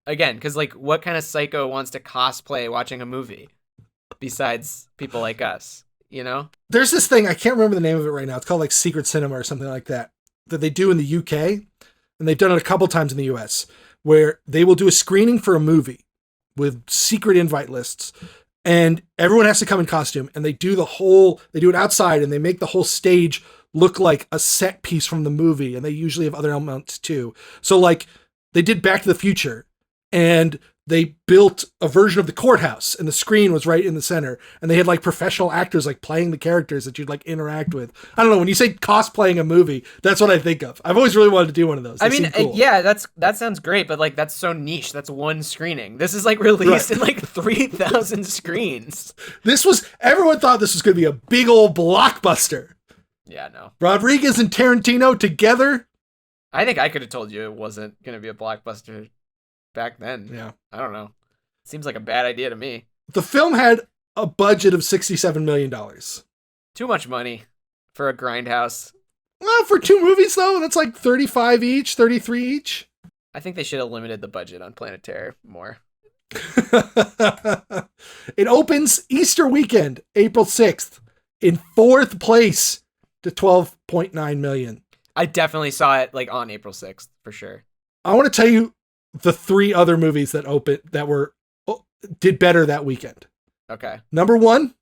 Again, because, like, what kind of psycho wants to cosplay watching a movie besides people like us, you know? There's this thing, I can't remember the name of it right now. It's called like Secret Cinema or something like that they do in the UK. And they've done it a couple times in the US, where they will do a screening for a movie with secret invite lists. And everyone has to come in costume, and they do it outside, and they make the whole stage look like a set piece from the movie. And they usually have other elements too. So, like, they did Back to the Future, and they built a version of the courthouse, and the screen was right in the center. And they had like professional actors like playing the characters that you'd like interact with. I don't know, when you say cosplaying a movie, that's what I think of. I've always really wanted to do one of those. I mean, cool. Yeah, that sounds great, but like that's so niche. That's one screening. This is like released in like 3,000 screens. Everyone thought this was going to be a big old blockbuster. Yeah, no. Rodriguez and Tarantino together. I think I could have told you it wasn't going to be a blockbuster back then. Yeah. I don't know. Seems like a bad idea to me. The film had a budget of $67 million. Too much money for a Grindhouse. Well, for two movies, though, that's like 35 each, 33 each. I think they should have limited the budget on Planet Terror more. It opens Easter weekend, April 6th, in fourth place to 12.9 million. I definitely saw it like on April 6th for sure. I want to tell you the three other movies that did better that weekend. Okay. Number 1,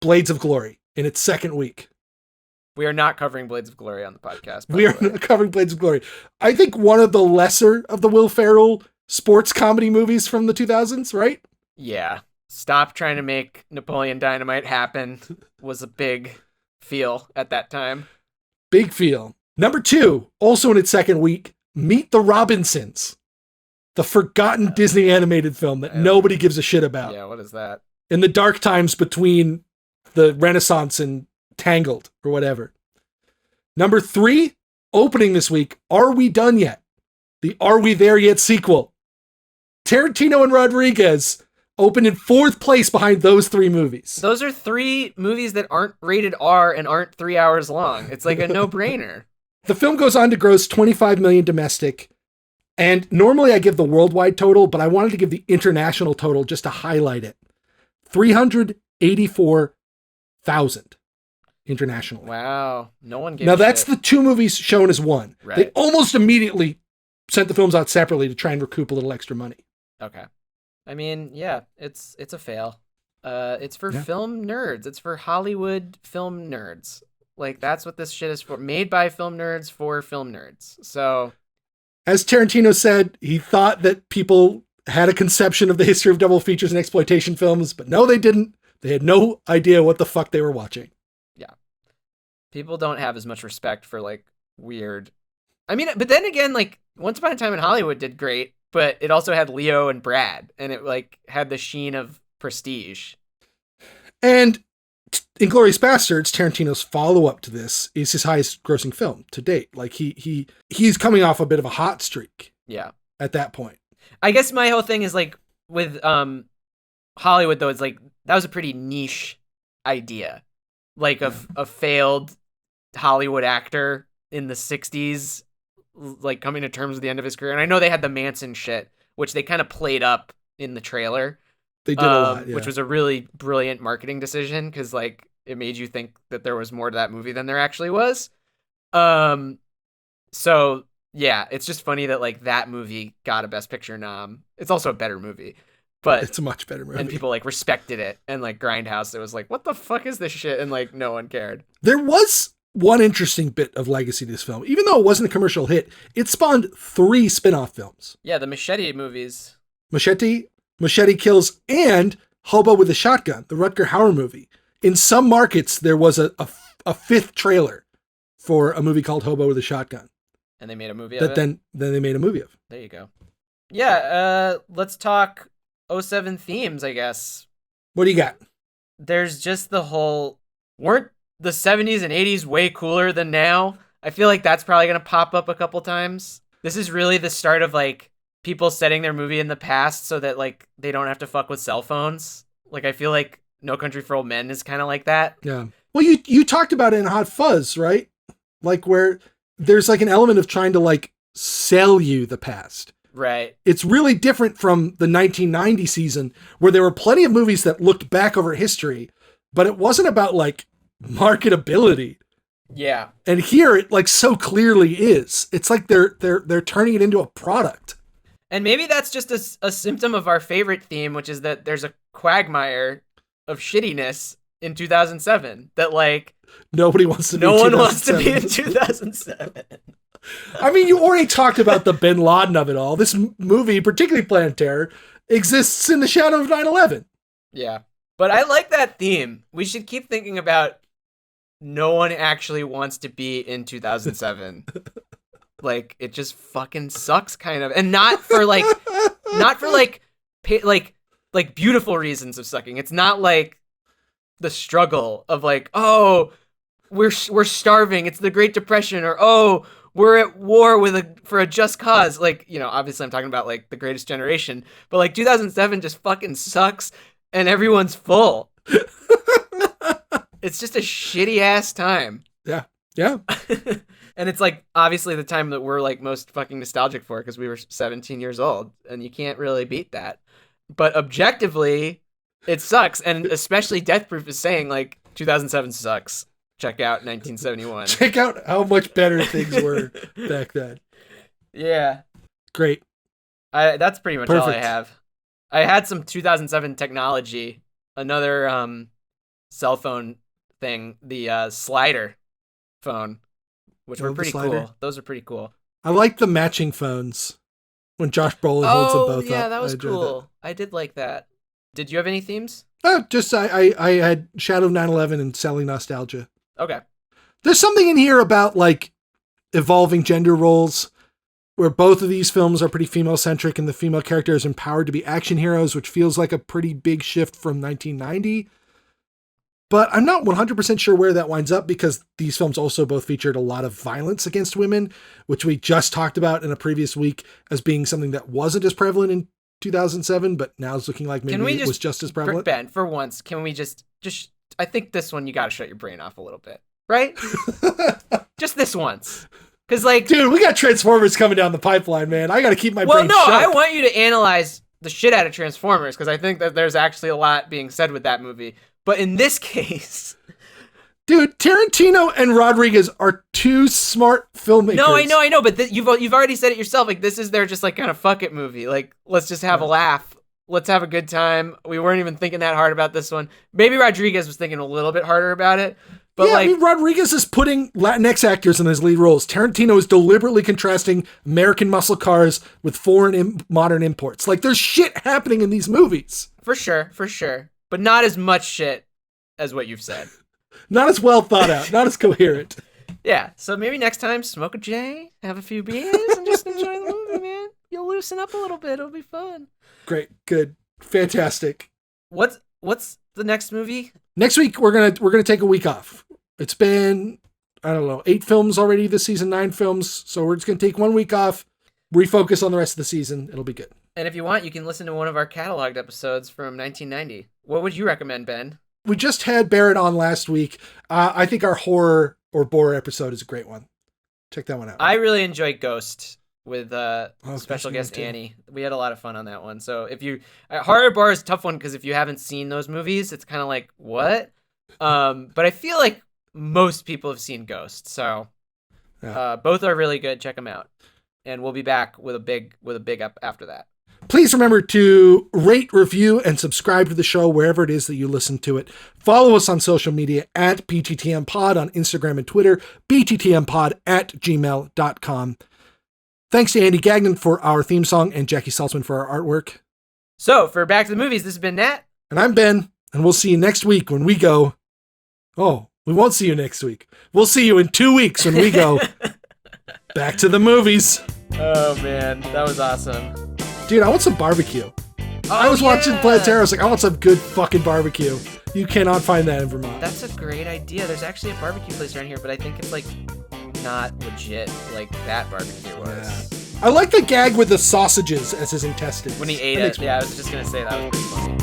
Blades of Glory in its second week. We are not covering Blades of Glory on the podcast. We are not covering Blades of Glory. I think one of the lesser of the Will Ferrell sports comedy movies from the 2000s, right? Yeah. Stop trying to make Napoleon Dynamite happen was a big feel at that time. Big feel. Number 2, also in its second week, Meet the Robinsons. The forgotten Disney animated film that nobody gives a shit about. Yeah, what is that? In the dark times between the Renaissance and Tangled or whatever. Number 3, opening this week, Are We Done Yet? The Are We There Yet sequel. Tarantino and Rodriguez opened in fourth place behind those three movies. Those are three movies that aren't rated R and aren't 3 hours long. It's like a no-brainer. The film goes on to gross $25 million domestic. And normally I give the worldwide total, but I wanted to give the international total just to highlight it. 384,000 internationally. Wow. No one gave Now a that's shit. the two movies shown as one. Right. They almost immediately sent the films out separately to try and recoup a little extra money. Okay. I mean, yeah, it's a fail. It's for film nerds. It's for Hollywood film nerds. Like, that's what this shit is for. Made by film nerds for film nerds. So... As Tarantino said, he thought that people had a conception of the history of double features and exploitation films, but no, they didn't. They had no idea what the fuck they were watching. Yeah. People don't have as much respect for, like, weird... I mean, but then again, like, Once Upon a Time in Hollywood did great, but it also had Leo and Brad, and it, like, had the sheen of prestige. And Inglourious Basterds, Tarantino's follow-up to this, is his highest grossing film to date. Like, he's coming off a bit of a hot streak. Yeah. At that point. I guess my whole thing is like with Hollywood though, it's like that was a pretty niche idea, like of a failed Hollywood actor in the 60s, like coming to terms with the end of his career. And I know they had the Manson shit, which they kind of played up in the trailer. They did a lot, which was a really brilliant marketing decision because like it made you think that there was more to that movie than there actually was. So yeah, it's just funny that like that movie got a Best Picture nom. It's also a better movie, but It's a much better movie. and people like respected it. And like Grindhouse, it was like, what the fuck is this shit? And like no one cared. There was one interesting bit of legacy to this film. Even though it wasn't a commercial hit, it spawned 3 spin-off films. Yeah, the Machete movies. Machete Kills, and Hobo with a Shotgun, the Rutger Hauer movie. In some markets, there was a 5th trailer for a movie called Hobo with a Shotgun. And they made a movie of That it. then they made a movie of. There you go. Yeah, let's talk '07 themes, I guess. What do you got? There's just the whole, weren't the 70s and 80s way cooler than now? I feel like that's probably going to pop up a couple times. This is really the start of like people setting their movie in the past so that like they don't have to fuck with cell phones. Like I feel like No Country for Old Men is kind of like that. Yeah. Well, you talked about it in Hot Fuzz, right? Like where there's like an element of trying to like sell you the past. Right. It's really different from the 1990 season where there were plenty of movies that looked back over history, but it wasn't about like marketability. Yeah. And here it like so clearly is. It's like they're turning it into a product. And maybe that's just a symptom of our favorite theme, which is that there's a quagmire of shittiness in 2007 that like Nobody wants to be no in one wants to be in 2007. 2007. I mean, you already talked about the Bin Laden of it all. This movie, particularly Planet Terror, exists in the shadow of 9/11. Yeah. But I like that theme. We should keep thinking about no one actually wants to be in 2007. Like it just fucking sucks kind of. And not for like beautiful reasons of sucking. It's not like the struggle of like, oh, we're starving. It's the Great Depression, or oh, we're at war for a just cause. Like, you know, obviously I'm talking about like The Greatest Generation, but like 2007 just fucking sucks and everyone's full. It's just a shitty ass time. Yeah. Yeah. And it's like obviously the time that we're like most fucking nostalgic for because we were 17 years old and you can't really beat that. But objectively, it sucks. And especially Death Proof is saying like 2007 sucks. Check out 1971. Check out how much better things were back then. Yeah. Great. That's pretty much all I Perfect. have. I had some 2007 technology. Another cell phone thing, the slider phone, which were the pretty slider? cool. Those are pretty cool. I like the matching phones when Josh Brolin holds them both up. Yeah, that was I enjoyed cool. I did like that. Did you have any themes? that. Just I had Shadow of 9/11 and selling nostalgia. Okay. There's something in here about like evolving gender roles where both of these films are pretty female centric and the female character is empowered to be action heroes, which feels like a pretty big shift from 1990. But I'm not 100% sure where that winds up because these films also both featured a lot of violence against women, which we just talked about in a previous week as being something that wasn't as prevalent in 2007, but now it's looking like maybe it was just as prevalent. Ben, for once, can we just I think this one you got to shut your brain off a little bit, right? Just this once. Because like, dude, we got Transformers coming down the pipeline, man. I got to keep my brain Well, no, sharp. I want you to analyze the shit out of Transformers because I think that there's actually a lot being said with that movie. But in this case, dude, Tarantino and Rodriguez are two smart filmmakers. No, I know, but you've already said it yourself. Like, this is their just like kind of fuck it movie. Like, let's just have a laugh. Let's have a good time. We weren't even thinking that hard about this one. Maybe Rodriguez was thinking a little bit harder about it. But yeah, like, I mean, Rodriguez is putting Latinx actors in his lead roles. Tarantino is deliberately contrasting American muscle cars with foreign modern imports. Like, there's shit happening in these movies. For sure. But not as much shit as what you've said. Not as well thought out, not as coherent. Yeah, so maybe next time, smoke a J, have a few beers, and just enjoy the movie, man. You'll loosen up a little bit. It'll be fun. Great, good, fantastic. What's the next movie? Next week we're gonna take a week off. It's been, I don't know, 8 films already this season, 9 films. So we're just gonna take 1 week off, refocus on the rest of the season. It'll be good. And if you want, you can listen to one of our cataloged episodes from 1990. What would you recommend, Ben? We just had Barrett on last week. I think our horror or bore episode is a great one. Check that one out. I really enjoyed Ghost with special Ghost guest too. Annie. We had a lot of fun on that one. So if you horror bar is a tough one because if you haven't seen those movies, it's kind of like what. But I feel like most people have seen Ghost, so both are really good. Check them out, and we'll be back with a big up after that. Please remember to rate, review, and subscribe to the show wherever it is that you listen to it. Follow us on social media at BttM Pod on Instagram and Twitter, bttmpod@gmail.com. Thanks to Andy Gagnon for our theme song and Jackie Saltzman for our artwork. So for Back to the Movies, this has been Nat. And I'm Ben, and we'll see you next week when we go. Oh, we won't see you next week. We'll see you in 2 weeks when we go back to the movies. Oh man, that was awesome. Dude, I want some barbecue. I was watching Planetary. I was like, I want some good fucking barbecue. You cannot find that in Vermont. That's a great idea. There's actually a barbecue place around here, but I think it's like not legit like that barbecue was. I like the gag with the sausages as his intestines. When he ate it, yeah, I was just gonna say that was pretty funny.